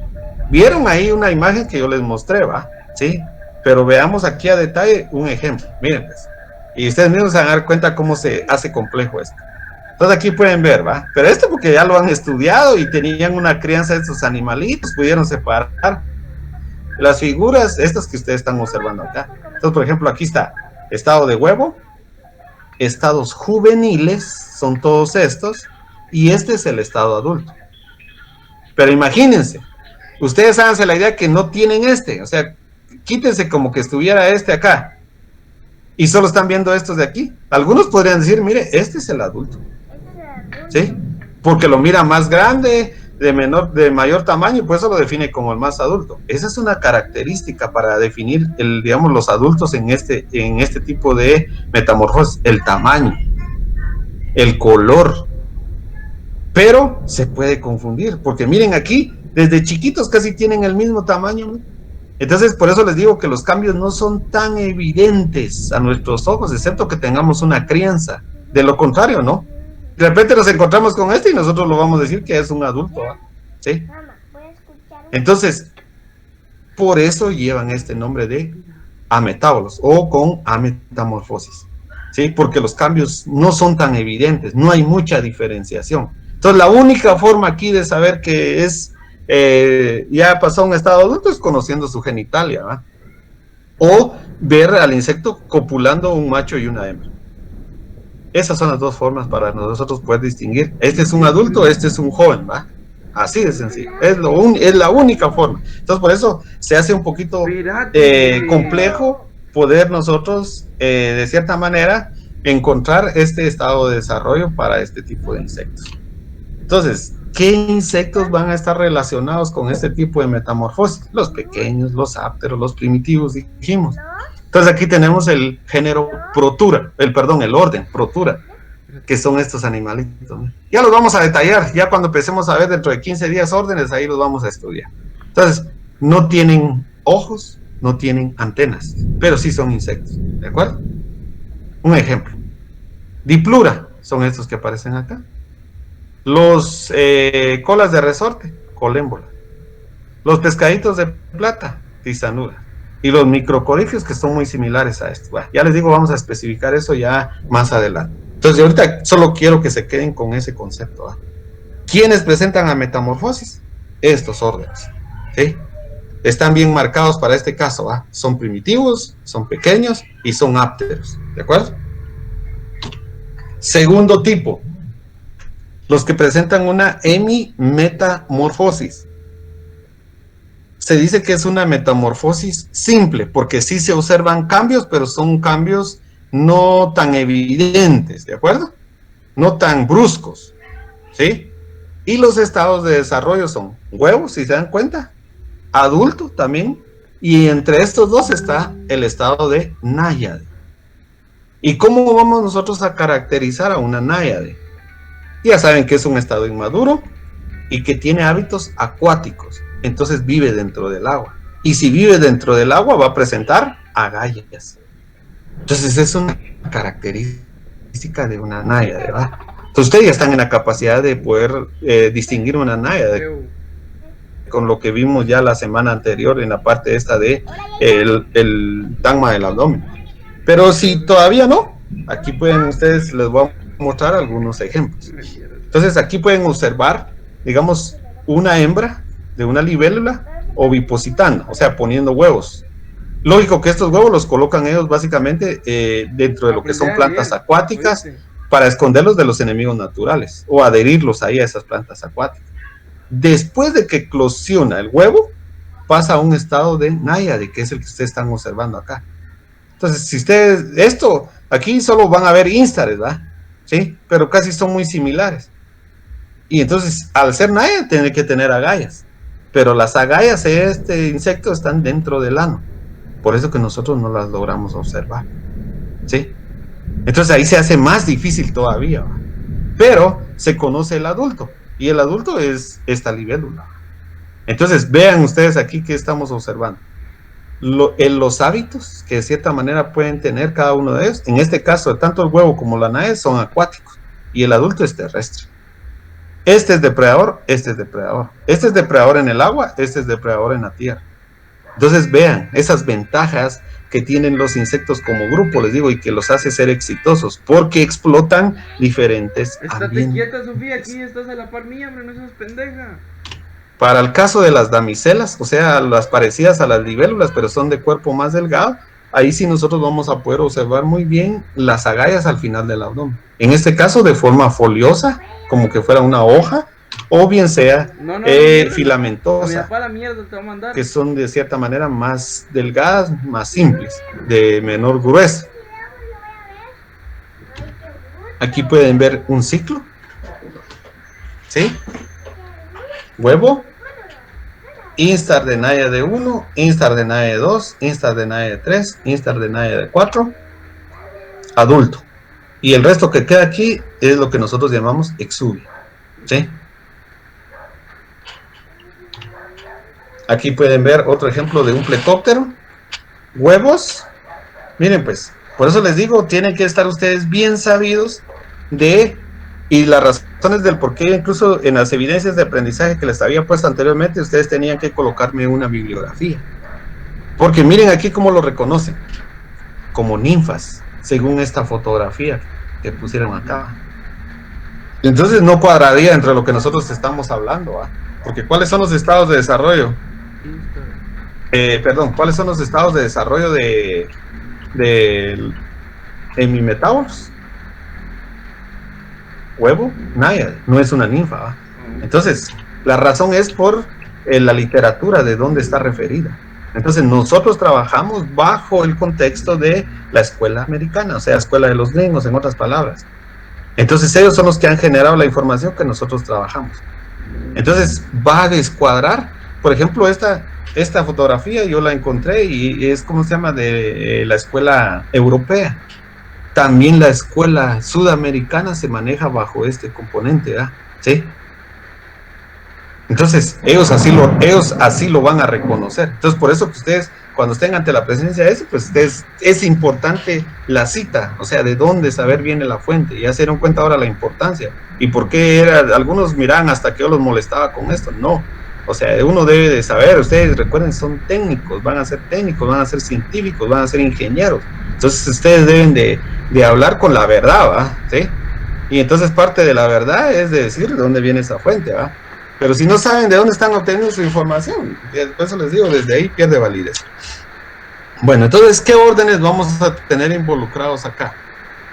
vieron ahí una imagen que yo les mostré, ¿va? Sí, pero veamos aquí a detalle un ejemplo. Miren, pues, y ustedes mismos se van a dar cuenta cómo se hace complejo esto. Entonces aquí pueden ver, ¿va? Pero esto porque ya lo han estudiado y tenían una crianza de estos animalitos, pudieron separar las figuras, estas que ustedes están observando acá. Entonces, por ejemplo, aquí está estado de huevo, estados juveniles, son todos estos, y este es el estado adulto. Pero imagínense, ustedes háganse la idea que no tienen este, o sea, quítense como que estuviera este acá. y solo están viendo estos de aquí. Algunos podrían decir, mire, este es el adulto, ¿sí? Porque lo mira más grande, de mayor tamaño, y pues eso lo define como el más adulto. Esa es una característica para definir, digamos, los adultos en este tipo de metamorfosis, el tamaño, el color. Pero se puede confundir, porque miren aquí, desde chiquitos casi tienen el mismo tamaño, ¿no? Entonces, por eso les digo que los cambios no son tan evidentes a nuestros ojos, excepto que tengamos una crianza. De lo contrario, ¿no? De repente nos encontramos con este y nosotros lo vamos a decir que es un adulto, ¿sí? Entonces, por eso llevan este nombre de ametábolos o con ametamorfosis, ¿sí? Porque los cambios no son tan evidentes, no hay mucha diferenciación. Entonces, la única forma aquí de saber que es ya pasó a un estado adulto es conociendo su genitalia, ¿va? O ver al insecto copulando un macho y una hembra. Esas son las dos formas para nosotros poder distinguir. Este es un adulto, este es un joven, ¿va? Así de sencillo. Es la única forma. Entonces, por eso se hace un poquito complejo poder nosotros, de cierta manera, encontrar este estado de desarrollo para este tipo de insectos. Entonces, ¿qué insectos van a estar relacionados con este tipo de metamorfosis? Los pequeños, los ápteros, los primitivos, dijimos. Entonces aquí tenemos el género Protura, el orden Protura, que son estos animalitos, ¿no? Ya los vamos a detallar, ya cuando empecemos a ver dentro de 15 días órdenes, ahí los vamos a estudiar. Entonces, no tienen ojos, no tienen antenas, pero sí son insectos, ¿de acuerdo? Un ejemplo. Diplura, son estos que aparecen acá. Los colas de resorte, colémbola. Los pescaditos de plata, tisanura. Y los microcorígeos, que son muy similares a esto. Bueno, ya les digo, vamos a especificar eso ya más adelante. Entonces, ahorita solo quiero que se queden con ese concepto, ¿va? ¿Quiénes presentan a metamorfosis? Estos órdenes, ¿sí? Están bien marcados para este caso, ¿va? Son primitivos, son pequeños y son ápteros, ¿de acuerdo? Segundo tipo, los que presentan una hemimetamorfosis. Se dice que es una metamorfosis simple, porque sí se observan cambios, pero son cambios no tan evidentes, ¿de acuerdo? No tan bruscos, ¿sí? Y los estados de desarrollo son huevos, si se dan cuenta, adulto también, y entre estos dos está el estado de náyade. ¿Y cómo vamos nosotros a caracterizar a una náyade? Ya saben que es un estado inmaduro y que tiene hábitos acuáticos. Entonces vive dentro del agua. Y si vive dentro del agua va a presentar agallas. Entonces es una característica de una náyade, ¿verdad? Entonces ustedes ya están en la capacidad de poder distinguir una náyade con lo que vimos ya la semana anterior en la parte esta de el tagma del abdomen. Pero si todavía no, aquí pueden ustedes, les voy a mostrar algunos ejemplos. Entonces aquí pueden observar, digamos, una hembra de una libélula ovipositando, o sea, poniendo huevos. Lógico que estos huevos los colocan ellos básicamente dentro de lo que son plantas acuáticas para esconderlos de los enemigos naturales o adherirlos ahí a esas plantas acuáticas. Después de que eclosiona el huevo, pasa a un estado de náyade, que es el que ustedes están observando acá. Entonces, si ustedes, esto, aquí solo van a ver instares, ¿verdad? ¿Sí? Pero casi son muy similares. Y entonces, al ser náyade, tiene que tener agallas. Pero las agallas de este insecto están dentro del ano. Por eso que nosotros no las logramos observar. ¿Sí? Entonces ahí se hace más difícil todavía, ¿va? Pero se conoce el adulto. Y el adulto es esta libélula. Entonces vean ustedes aquí que estamos observando. Los hábitos que de cierta manera pueden tener cada uno de ellos. En este caso, tanto el huevo como la náyade son acuáticos. Y el adulto es terrestre. Este es depredador, este es depredador. Este es depredador en el agua, este es depredador en la tierra. Entonces vean esas ventajas que tienen los insectos como grupo, les digo, y que los hace ser exitosos, porque explotan diferentes ambientes. Quieta, Sofía, aquí estás a la par mía, pero no seas pendeja. Para el caso de las damiselas, o sea, las parecidas a las libélulas, pero son de cuerpo más delgado, ahí sí nosotros vamos a poder observar muy bien las agallas al final del abdomen. En este caso de forma foliosa, como que fuera una hoja, o bien sea filamentosa, que son de cierta manera más delgadas, más simples, de menor grueso. Aquí pueden ver un ciclo. ¿Sí? Huevo. Instar de náyade 1, instar de náyade 2, instar de náyade 3, instar de náyade 4. Adulto. Y el resto que queda aquí es lo que nosotros llamamos exuvia. ¿Sí? Aquí pueden ver otro ejemplo de un plecóptero. Huevos. Miren pues, por eso les digo, tienen que estar ustedes bien sabidos de, y las razones del por qué, incluso en las evidencias de aprendizaje que les había puesto anteriormente, ustedes tenían que colocarme una bibliografía. Porque miren aquí cómo lo reconocen. Como ninfas, según esta fotografía que pusieron acá. Entonces no cuadraría entre lo que nosotros estamos hablando, ¿va? Porque ¿cuáles son los estados de desarrollo? ¿Cuáles son los estados de desarrollo de hemimetábolos? Huevo, náyade, no es una ninfa, ¿va? Entonces, la razón es por la literatura de dónde está referida. Entonces, nosotros trabajamos bajo el contexto de la escuela americana, o sea, escuela de los gringos, en otras palabras. Entonces, ellos son los que han generado la información que nosotros trabajamos. Entonces, va a descuadrar. Por ejemplo, esta fotografía yo la encontré y es, ¿cómo se llama?, de la escuela europea. También la escuela sudamericana se maneja bajo este componente, ¿verdad? ¿Sí? Entonces, ellos así lo van a reconocer. Entonces, por eso que ustedes, cuando estén ante la presencia de eso, pues es importante la cita, o sea, de dónde saber viene la fuente. Ya se dieron cuenta ahora la importancia. ¿Y por qué algunos miran hasta que yo los molestaba con esto? No. O sea, uno debe de saber, ustedes recuerden, son técnicos, van a ser científicos, van a ser ingenieros. Entonces, ustedes deben de hablar con la verdad, ¿va? ¿Sí? Y entonces parte de la verdad es de decir de dónde viene esa fuente, ¿va? Pero si no saben de dónde están obteniendo su información, por eso les digo, desde ahí pierde validez. Bueno, entonces, ¿qué órdenes vamos a tener involucrados acá?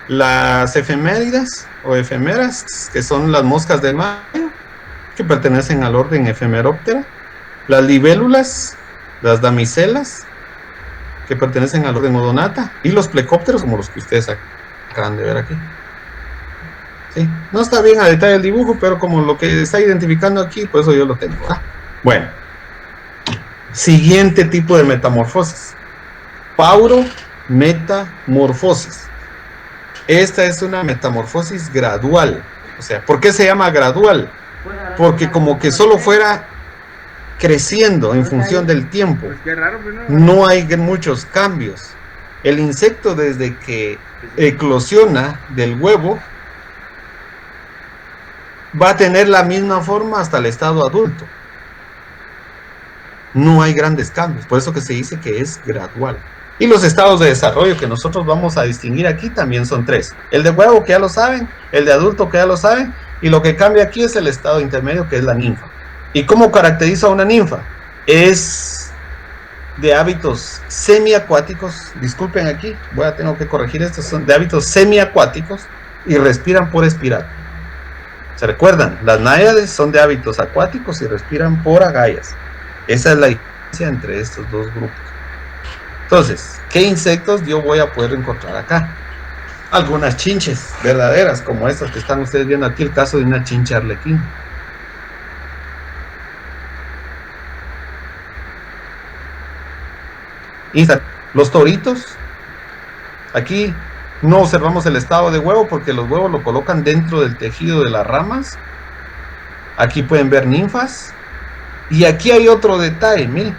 Las efeméridas o efemeras, que son las moscas de mayo, que pertenecen al orden Ephemeroptera. Las libélulas, las damiselas, que pertenecen al orden Odonata. Y los plecópteros, como los que ustedes acaban de ver aquí. Sí, no está bien a detalle el dibujo, pero como lo que está identificando aquí, por eso yo lo tengo. Bueno, siguiente tipo de metamorfosis. Paurometamorfosis. Esta es una metamorfosis gradual. O sea, ¿por qué se llama gradual? Porque como que solo fuera creciendo en función del tiempo. No hay muchos cambios. El insecto, desde que eclosiona del huevo, va a tener la misma forma hasta el estado adulto. No hay grandes cambios, por eso que se dice que es gradual. Y los estados de desarrollo que nosotros vamos a distinguir aquí también son 3. El de huevo, que ya lo saben, el de adulto, que ya lo saben, y lo que cambia aquí es el estado intermedio, que es la ninfa. ¿Y cómo caracteriza a una ninfa? Es de hábitos semiacuáticos, disculpen aquí, tengo que corregir esto, son de hábitos semiacuáticos y respiran por espiral. ¿Se recuerdan? Las náyades son de hábitos acuáticos y respiran por agallas. Esa es la diferencia entre estos dos grupos. Entonces, ¿qué insectos yo voy a poder encontrar acá? Algunas chinches verdaderas, como estas que están ustedes viendo aquí, el caso de una chincha arlequín. Los toritos, aquí no observamos el estado de huevo porque los huevos lo colocan dentro del tejido de las ramas. Aquí pueden ver ninfas. Y aquí hay otro detalle, miren,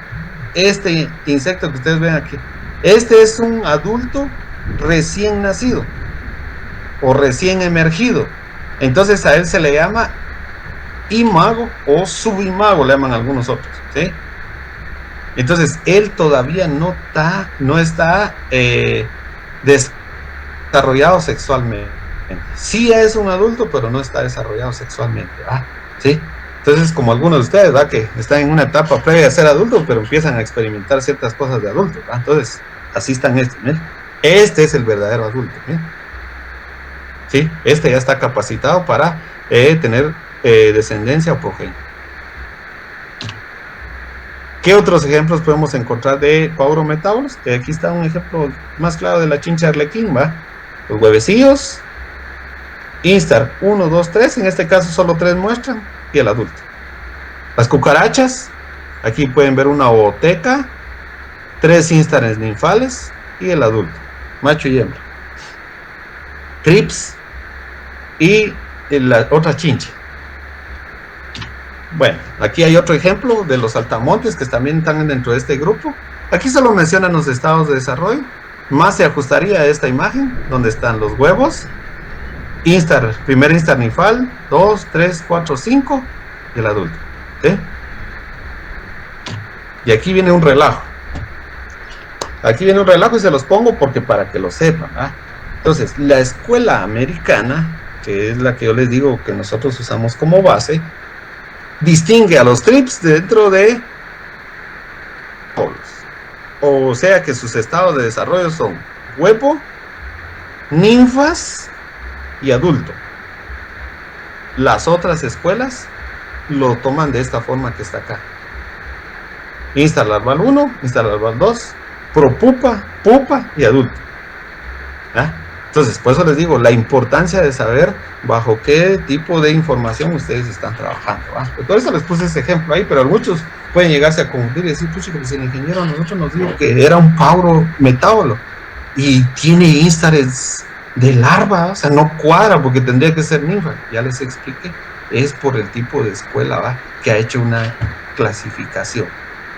este insecto que ustedes ven aquí, este es un adulto recién nacido o recién emergido. Entonces a él se le llama imago o subimago, le llaman algunos otros, ¿sí? Entonces él todavía no está desarrollado sexualmente. Sí es un adulto, pero no está desarrollado sexualmente, ¿sí? Entonces, como algunos de ustedes, ¿va?, que están en una etapa previa a ser adultos, pero empiezan a experimentar ciertas cosas de adultos, ¿va? Entonces, así están estos, ¿sí? Este es el verdadero adulto, ¿sí? Sí, este ya está capacitado para tener descendencia o progenie. ¿Qué otros ejemplos podemos encontrar de paurometábolos? Aquí está un ejemplo más claro de la chincha arlequín, ¿va? Los huevecillos, Instar 1, 2, 3, en este caso solo 3 muestran, y el adulto. Las cucarachas, aquí pueden ver una ooteca, 3 instares ninfales y el adulto, macho y hembra. Trips y la otra chinche. Bueno, aquí hay otro ejemplo de los saltamontes que también están dentro de este grupo. Aquí solo mencionan los estados de desarrollo. Más se ajustaría a esta imagen donde están los huevos, primer instar ninfal, 2, 3, 4, 5 y el adulto. ¿Sí? Y aquí viene un relajo. Aquí viene un relajo y se los pongo porque para que lo sepan, ¿ah? Entonces, la escuela americana, que es la que yo les digo que nosotros usamos como base, distingue a los trips dentro de o sea que sus estados de desarrollo son huevo, ninfas y adulto. Las otras escuelas lo toman de esta forma que está acá: instar larval 1, instar larval 2, propupa, pupa y adulto. ¿Ah? Entonces, por eso les digo, la importancia de saber bajo qué tipo de información ustedes están trabajando. Por eso les puse ese ejemplo ahí, pero muchos pueden llegarse a confundir y decir, pucha, que si el ingeniero a nosotros nos dijo que era un paurometábolo y tiene instares de larva, o sea, no cuadra porque tendría que ser ninfa. Ya les expliqué, es por el tipo de escuela que ha hecho una clasificación.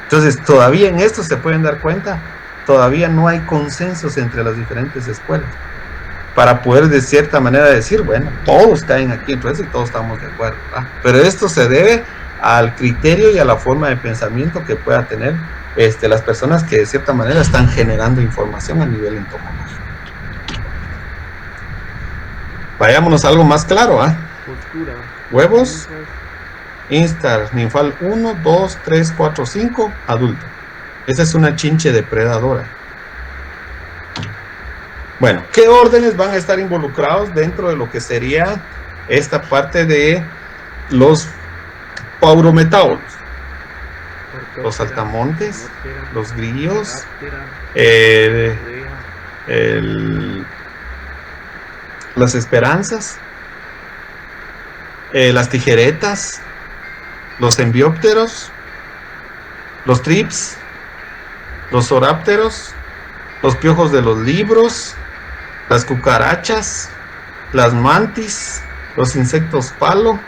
Entonces, todavía en esto se pueden dar cuenta, todavía no hay consensos entre las diferentes escuelas para poder de cierta manera decir, bueno, todos caen aquí en eso y todos estamos de acuerdo, ¿verdad? Pero esto se debe al criterio y a la forma de pensamiento que pueda tener las personas que de cierta manera están generando información a nivel entomológico. Vayámonos a algo más claro, ¿ah? Huevos, instar ninfal 1, 2, 3, 4, 5, adulto. Esa es una chinche depredadora. Bueno, ¿qué órdenes van a estar involucrados dentro de lo que sería esta parte de los paurometábolos? Los saltamontes, los grillos, las esperanzas, las tijeretas, los enbiópteros, los trips, los orápteros, los piojos de los libros, las cucarachas, las mantis, los insectos palo,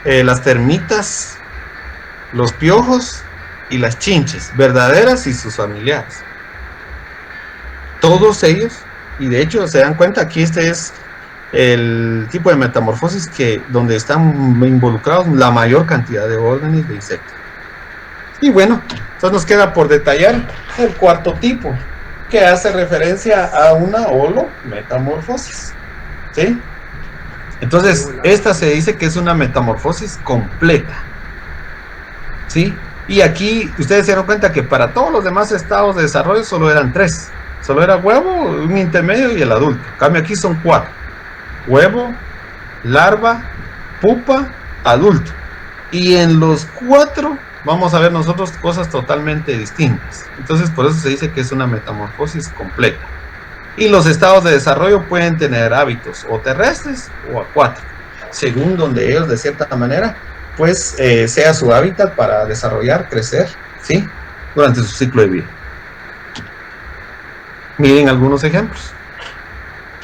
las termitas, los piojos y las chinches, verdaderas y sus familiares. Todos ellos, y de hecho se dan cuenta, aquí este es el tipo de metamorfosis donde están involucrados la mayor cantidad de órdenes de insectos. Y bueno, entonces nos queda por detallar el cuarto tipo, que hace referencia a una holometamorfosis, ¿sí? Entonces, esta se dice que es una metamorfosis completa, ¿sí? Y aquí ustedes se dieron cuenta que para todos los demás estados de desarrollo solo eran 3. Solo era huevo, un intermedio y el adulto. En cambio aquí son 4. Huevo, larva, pupa, adulto. Y en los 4 vamos a ver nosotros cosas totalmente distintas. Entonces por eso se dice que es una metamorfosis completa. Y los estados de desarrollo pueden tener hábitos o terrestres o acuáticos, según donde ellos de cierta manera pues sea su hábitat para desarrollar, crecer, ¿sí? Durante su ciclo de vida. Miren algunos ejemplos.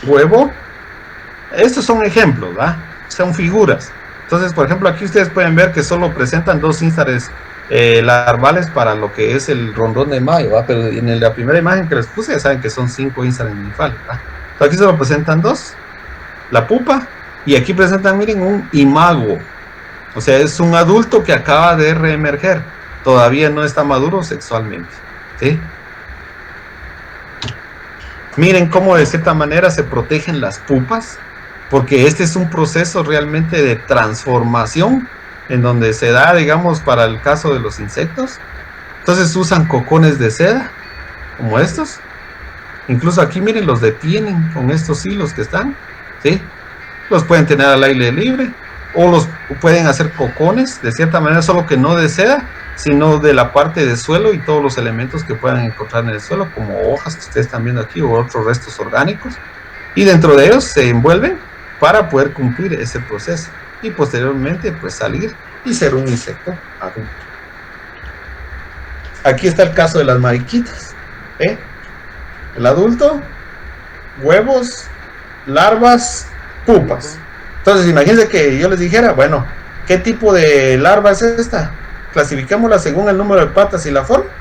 Huevo. Estos son ejemplos, ¿verdad? Son figuras. Entonces, por ejemplo, aquí ustedes pueden ver que solo presentan 2 instares larvales para lo que es el rondón de mayo, ¿verdad? Pero en la primera imagen que les puse ya saben que son 5 instares ninfales, ¿verdad? Entonces, aquí solo presentan 2, la pupa, y aquí presentan, miren, un imago. O sea, es un adulto que acaba de reemerger, todavía no está maduro sexualmente, ¿sí? Miren cómo de cierta manera se protegen las pupas, porque este es un proceso realmente de transformación en donde se da, digamos, para el caso de los insectos. Entonces usan cocones de seda, como estos. Incluso aquí, miren, los detienen con estos hilos que están, ¿sí? Los pueden tener al aire libre, o los pueden hacer cocones, de cierta manera, solo que no de seda, sino de la parte del suelo y todos los elementos que puedan encontrar en el suelo, como hojas que ustedes están viendo aquí, o otros restos orgánicos. Y dentro de ellos se envuelven para poder cumplir ese proceso y posteriormente pues salir y ser un insecto adulto. Aquí está el caso de las mariquitas, ¿eh? El adulto, huevos, larvas, pupas. Entonces imagínense que yo les dijera, bueno, ¿qué tipo de larva es esta? Clasifiquémosla según el número de patas y la forma.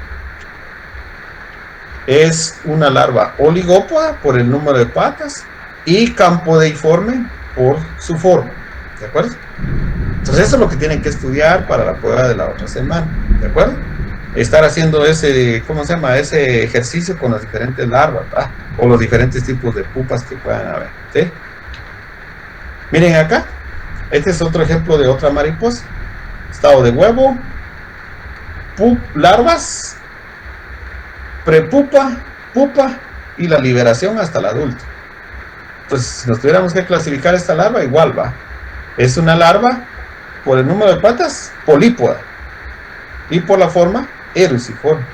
Es una larva oligópoda por el número de patas y campodeiforme por su forma, ¿de acuerdo? Entonces eso es lo que tienen que estudiar para la prueba de la otra semana, ¿de acuerdo? Estar haciendo ese, ¿cómo se llama? Ese ejercicio con las diferentes larvas, ¿verdad? O los diferentes tipos de pupas que puedan haber, ¿sí? Miren acá, este es otro ejemplo de otra mariposa. Estado de huevo, larvas, prepupa, pupa y la liberación hasta el adulto. Entonces, si nos tuviéramos que clasificar esta larva, igual va. Es una larva, por el número de patas, polípoda. Y por la forma, eruciforme.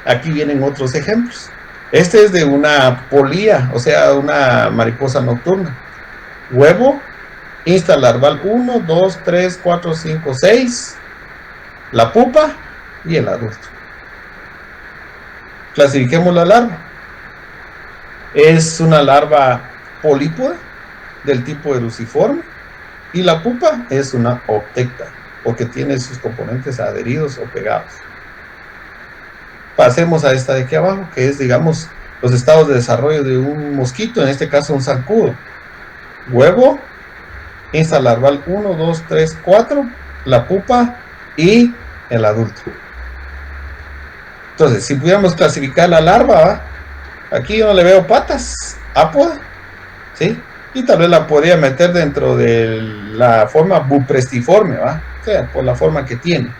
Aquí vienen otros ejemplos. Este es de una polía, o sea, una mariposa nocturna. Huevo, insta larval 1, 2, 3, 4, 5, 6. La pupa y el adulto. Clasifiquemos la larva. Es una larva polípoda del tipo eruciforme y la pupa es una octecta porque tiene sus componentes adheridos o pegados. Pasemos a esta de aquí abajo, que es, digamos, los estados de desarrollo de un mosquito, en este caso un zancudo. Huevo, insta larval 1, 2, 3, 4, la pupa y el adulto. Entonces, si pudiéramos clasificar la larva, ¿va? Aquí yo no le veo patas, ápoda, ¿sí? Y tal vez la podría meter dentro de la forma buprestiforme, ¿va? O sea, por la forma que tiene.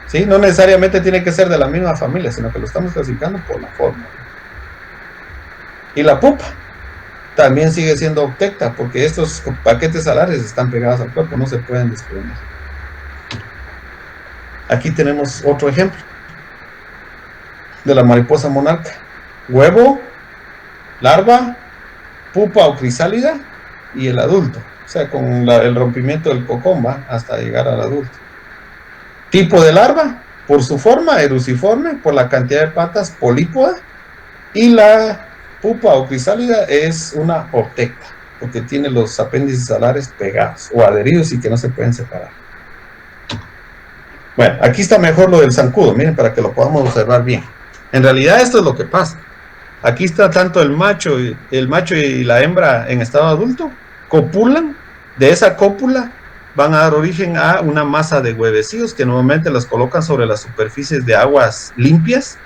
¿Sí? No necesariamente tiene que ser de la misma familia, sino que lo estamos clasificando por la forma. Y la pupa también sigue siendo octecta, porque estos paquetes alares están pegados al cuerpo, no se pueden desprender. Aquí tenemos otro ejemplo de la mariposa monarca. Huevo, larva, pupa o crisálida y el adulto, o sea, con el rompimiento del cocón, ¿va? Hasta llegar al adulto. Tipo de larva, por su forma, eruciforme, por la cantidad de patas, polípoda, y la pupa o crisálida es una octecta, porque tiene los apéndices alares pegados o adheridos y que no se pueden separar. Bueno, aquí está mejor lo del zancudo, miren, para que lo podamos observar bien. En realidad esto es lo que pasa. Aquí está tanto el macho y la hembra en estado adulto, copulan, de esa cópula van a dar origen a una masa de huevecillos que normalmente las colocan sobre las superficies de aguas limpias.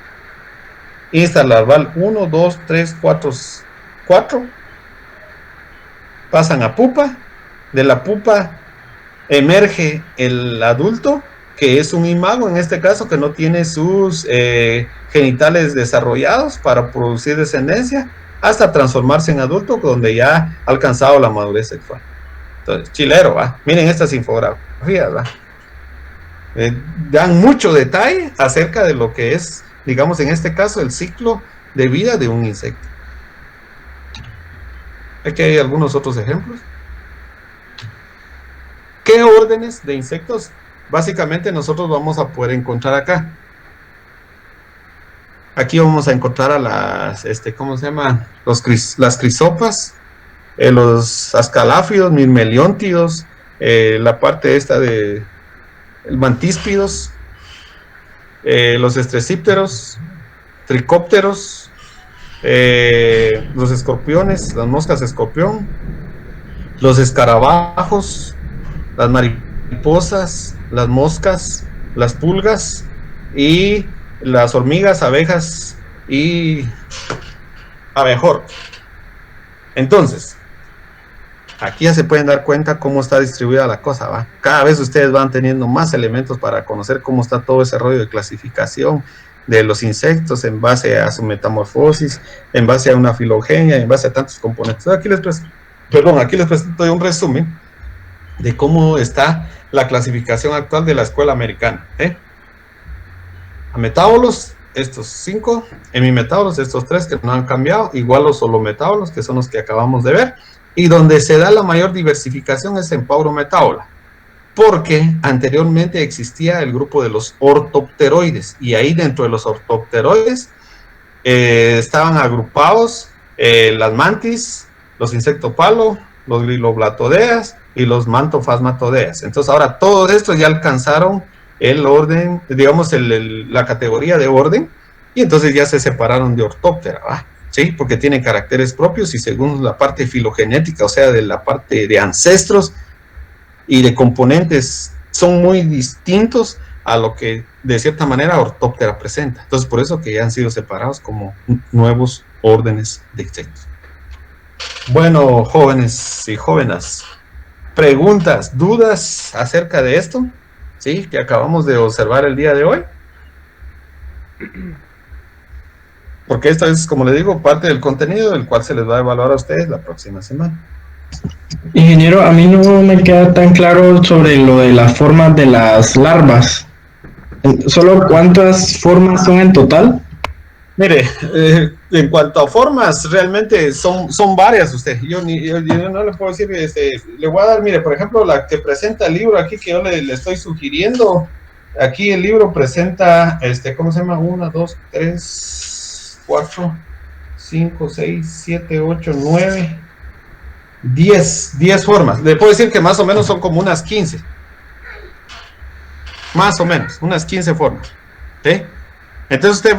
Insta larval 1, 2, 3, 4, pasan a pupa, de la pupa emerge el adulto, que es un imago en este caso, que no tiene sus genitales desarrollados para producir descendencia, hasta transformarse en adulto, donde ya ha alcanzado la madurez sexual. Entonces, chilero, ¿va? Miren estas infografías, ¿va? Dan mucho detalle acerca de lo que es, digamos, en este caso, el ciclo de vida de un insecto. Aquí hay algunos otros ejemplos. ¿Qué órdenes de insectos básicamente nosotros vamos a poder encontrar acá? Aquí vamos a encontrar a las, ¿cómo se llama? Las crisopas, los ascaláfidos, mirmeliontidos, la parte esta de mantíspidos, los estrecípteros, tricópteros, los escorpiones, las moscas escorpión, los escarabajos, las mariposas, las moscas, las pulgas y las hormigas, abejas y abejorros. Entonces, aquí ya se pueden dar cuenta cómo está distribuida la cosa, ¿va? Cada vez ustedes van teniendo más elementos para conocer cómo está todo ese rollo de clasificación de los insectos en base a su metamorfosis, en base a una filogenia, en base a tantos componentes. Aquí les presento un resumen de cómo está la clasificación actual de la escuela americana. A metábolos estos 5 hemimetábolos, estos 3 que no han cambiado, igual los holometábolos, que son los que acabamos de ver, y donde se da la mayor diversificación es en paurometábola, porque anteriormente existía el grupo de los ortopteroides, y ahí dentro de los ortopteroides estaban agrupados las mantis, los insectopalo, los gliloblatodeas y los mantofasmatodeas. Entonces ahora todos estos ya alcanzaron el orden, digamos la categoría de orden, y entonces ya se separaron de Orthoptera, ¿va? ¿Sí? Porque tienen caracteres propios y según la parte filogenética, o sea, de la parte de ancestros y de componentes, son muy distintos a lo que de cierta manera Orthoptera presenta. Entonces por eso que ya han sido separados como nuevos órdenes de insectos. Bueno, jóvenes y jóvenes, preguntas, dudas acerca de esto, ¿sí? Que acabamos de observar el día de hoy. Porque esto es, como le digo, parte del contenido del cual se les va a evaluar a ustedes la próxima semana. Ingeniero, a mí no me queda tan claro sobre lo de las formas de las larvas. ¿Solo cuántas formas son en total? Mire, en cuanto a formas, realmente son varias usted. Yo no le puedo decir, le voy a dar, mire, por ejemplo, la que presenta el libro aquí que yo le estoy sugiriendo. Aquí el libro presenta, ¿cómo se llama? 1, 2, 3, 4, 5, 6, 7, 8, 9, 10 formas. Le puedo decir que más o menos son como unas 15. Más o menos, unas 15 formas. ¿Sí? Entonces usted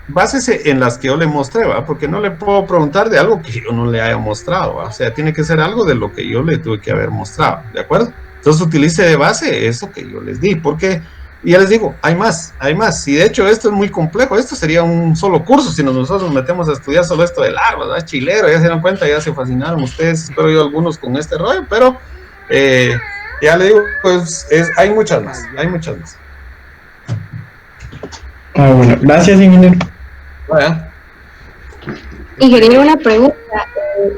básese en las que yo le mostré, ¿va? Porque no le puedo preguntar de algo que yo no le haya mostrado, ¿va? O sea, tiene que ser algo de lo que yo le tuve que haber mostrado, ¿de acuerdo? Entonces utilice de base eso que yo les di, porque ya les digo, hay más, y de hecho esto es muy complejo, esto sería un solo curso si nosotros nos metemos a estudiar solo esto de larvas, ¿verdad? Chilero, ya se dan cuenta, ya se fascinaron ustedes, espero yo algunos con este rollo, pero ya le digo, pues hay muchas más. Ah, bueno, gracias, ingeniero. Bueno. Ingeniero, una pregunta.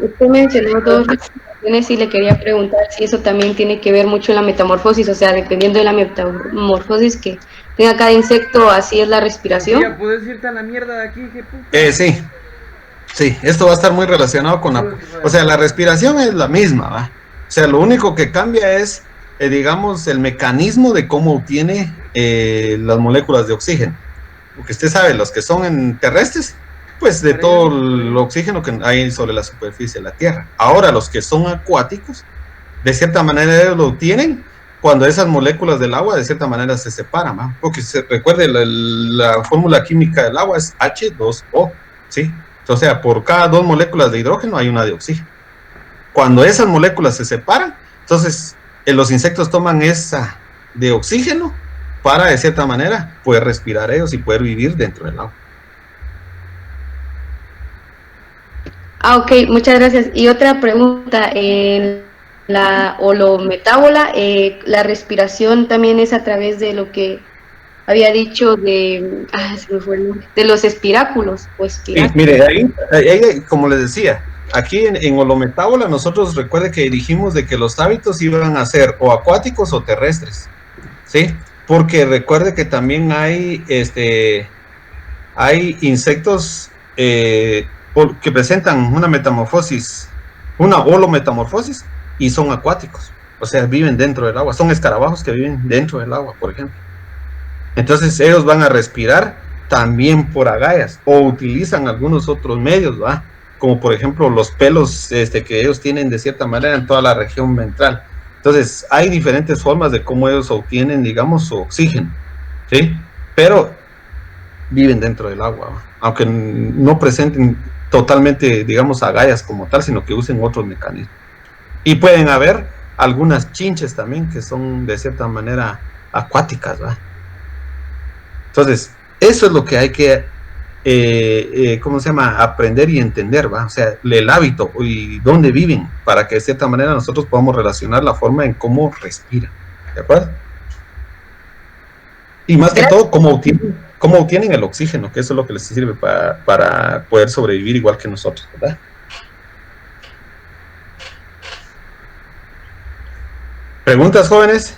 Usted mencionó 2 respiraciones y le quería preguntar si eso también tiene que ver mucho en la metamorfosis, o sea, dependiendo de la metamorfosis que tenga cada insecto, así es la respiración. Ya puedes irte a la mierda de aquí, qué puta. Sí, esto va a estar muy relacionado con o sea, la respiración es la misma, ¿va? O sea, lo único que cambia es, digamos, el mecanismo de cómo obtiene las moléculas de oxígeno. Porque usted sabe, los que son terrestres, pues de todo el oxígeno que hay sobre la superficie de la Tierra. Ahora, los que son acuáticos, de cierta manera ellos lo obtienen cuando esas moléculas del agua de cierta manera se separan, ¿va? Porque recuerde, la fórmula química del agua es H2O, ¿sí? O sea, por cada 2 moléculas de hidrógeno hay una de oxígeno. Cuando esas moléculas se separan, entonces los insectos toman esa de oxígeno para, de cierta manera, poder respirar ellos y poder vivir dentro del agua. Ok, muchas gracias. Y otra pregunta, en la holometábola, la respiración también es a través de lo que había dicho de, se me fue el nombre, de los espiráculos, o espiráculos. Sí, mire, ahí, como les decía, aquí en holometábola nosotros recuerde que dijimos de que los hábitos iban a ser o acuáticos o terrestres, ¿sí? Porque recuerde que también hay insectos que presentan una metamorfosis, una holometamorfosis, y son acuáticos, o sea, viven dentro del agua, son escarabajos que viven dentro del agua, por ejemplo. Entonces ellos van a respirar también por agallas, o utilizan algunos otros medios, ¿va? Como por ejemplo los pelos que ellos tienen de cierta manera en toda la región ventral. Entonces, hay diferentes formas de cómo ellos obtienen, digamos, su oxígeno, ¿sí? Pero viven dentro del agua, ¿va? Aunque no presenten totalmente, digamos, agallas como tal, sino que usen otros mecanismos. Y pueden haber algunas chinches también que son de cierta manera acuáticas, ¿va? Entonces, eso es lo que hay que, ¿cómo se llama? Aprender y entender, ¿va? O sea, el hábito y dónde viven, para que de cierta manera nosotros podamos relacionar la forma en cómo respiran, ¿de acuerdo? Y más que todo, cómo obtienen el oxígeno, que eso es lo que les sirve para poder sobrevivir igual que nosotros, ¿verdad? ¿Preguntas, jóvenes?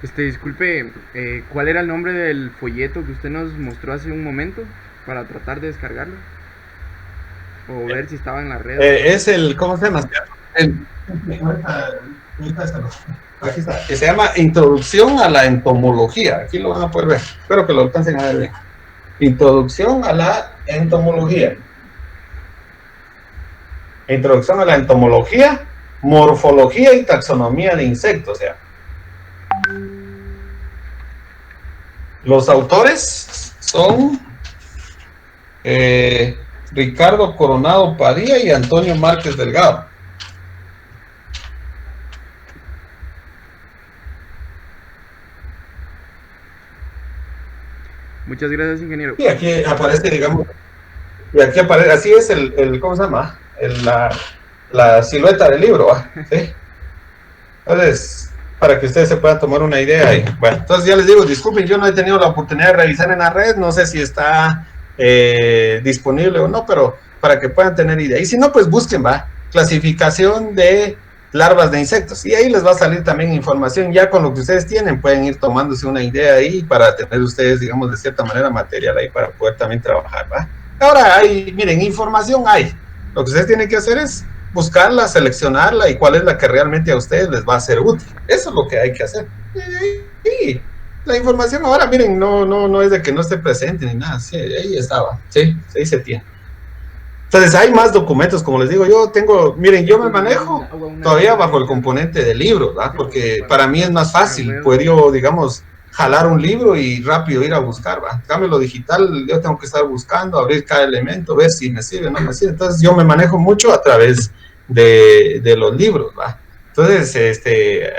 Disculpe, ¿cuál era el nombre del folleto que usted nos mostró hace un momento para tratar de descargarlo? O ver si estaba en la red. Es el, ¿cómo se llama? Aquí está, que se llama Introducción a la Entomología. Aquí lo van a poder ver. Espero que lo alcancen a ver bien. Introducción a la Entomología. Introducción a la Entomología, Morfología y Taxonomía de Insectos. O sea, los autores son Ricardo Coronado Padilla y Antonio Márquez Delgado. Muchas gracias, ingeniero. Y aquí aparece, digamos, y aquí aparece, así es el ¿cómo se llama? La silueta del libro, ¿sí? Entonces, para que ustedes se puedan tomar una idea. Y, bueno, entonces ya les digo, disculpen, yo no he tenido la oportunidad de revisar en la red, no sé si está disponible o no, pero para que puedan tener idea. Y si no, pues busquen, clasificación de larvas de insectos, y ahí les va a salir también información. Ya con lo que ustedes tienen pueden ir tomándose una idea ahí para tener ustedes, digamos, de cierta manera material ahí para poder también trabajar, Ahora hay, miren, información hay. Lo que ustedes tienen que hacer es buscarla, seleccionarla y cuál es la que realmente a ustedes les va a ser útil. Eso es lo que hay que hacer. Y la información ahora, miren, no es de que no esté presente ni nada. Sí, ahí estaba. Sí, ahí se tiene. Entonces hay más documentos, como les digo, yo tengo, miren, yo me manejo todavía bajo el componente de libros, porque para mí es más fácil poder yo, digamos, jalar un libro y rápido ir a buscar, En cambio lo digital, yo tengo que estar buscando, abrir cada elemento, ver si me sirve o no me sirve. Entonces yo me manejo mucho a través de los libros, Entonces,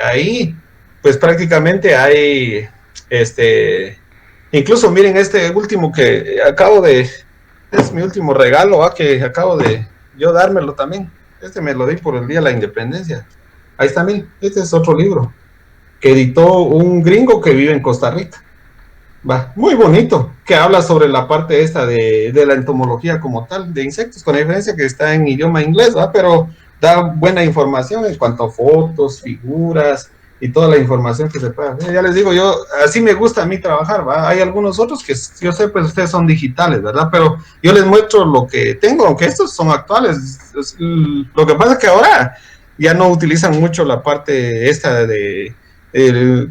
ahí, pues prácticamente hay, incluso miren este último que acabo de, es mi último regalo, que acabo de yo dármelo también. Me lo di por el Día de la Independencia. Ahí está, miren, este es otro libro que editó un gringo que vive en Costa Rica. Muy bonito, que habla sobre la parte esta de la entomología como tal, de insectos, con la diferencia que está en idioma inglés, pero da buena información en cuanto a fotos, figuras y toda la información que se puede hacer. Ya les digo, yo, así me gusta a mí trabajar, Hay algunos otros que yo sé, pues ustedes son digitales, ¿verdad? Pero yo les muestro lo que tengo, aunque estos son actuales. Lo que pasa es que ahora ya no utilizan mucho la parte esta de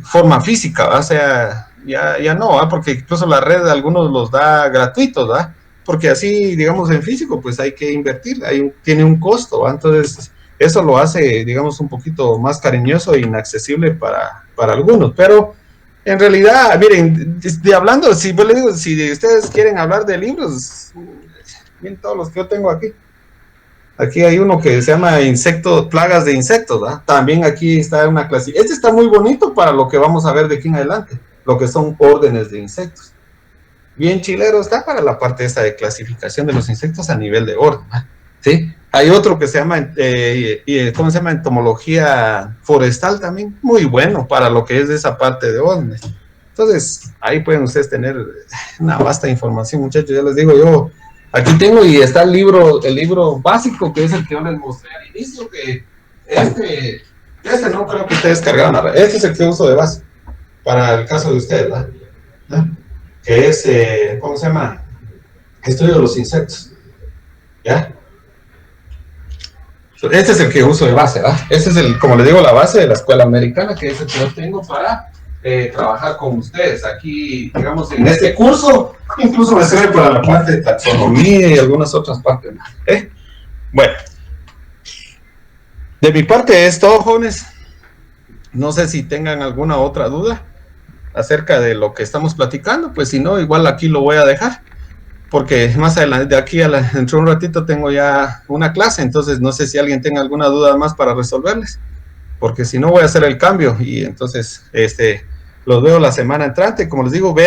forma física, o sea, ya no, porque incluso la red algunos los da gratuitos, porque así, digamos, en físico, pues hay que invertir, tiene un costo, entonces eso lo hace, digamos, un poquito más cariñoso e inaccesible para algunos, pero en realidad, miren, hablando, si ustedes quieren hablar de libros, miren todos los que yo tengo aquí. Aquí hay uno que se llama plagas de insectos, También aquí está una clase. Este está muy bonito para lo que vamos a ver de aquí en adelante, lo que son órdenes de insectos. Bien chilero está para la parte esta de clasificación de los insectos a nivel de orden, ¿sí? Hay otro que se llama, ¿cómo se llama? Entomología forestal también, muy bueno para lo que es esa parte de órdenes. Entonces, ahí pueden ustedes tener una vasta información, muchachos. Ya les digo, yo aquí tengo y está el libro básico, que es el que yo les mostré al inicio, que este no creo que ustedes cargaron. Este es el que uso de base para el caso de ustedes, que es, ¿cómo se llama? Estudio de los insectos, ¿ya? Este es el que uso de base, Este es como les digo, la base de la escuela americana, que es el que yo tengo para trabajar con ustedes. Aquí, digamos, en este curso, incluso me sirve para la parte de taxonomía y algunas otras partes, Bueno, de mi parte es todo, jóvenes. No sé si tengan alguna otra duda acerca de lo que estamos platicando, pues si no, igual aquí lo voy a dejar, porque más adelante, de aquí dentro de un ratito tengo ya una clase, entonces no sé si alguien tenga alguna duda más para resolverles, porque si no voy a hacer el cambio y entonces los veo la semana entrante. Como les digo, vean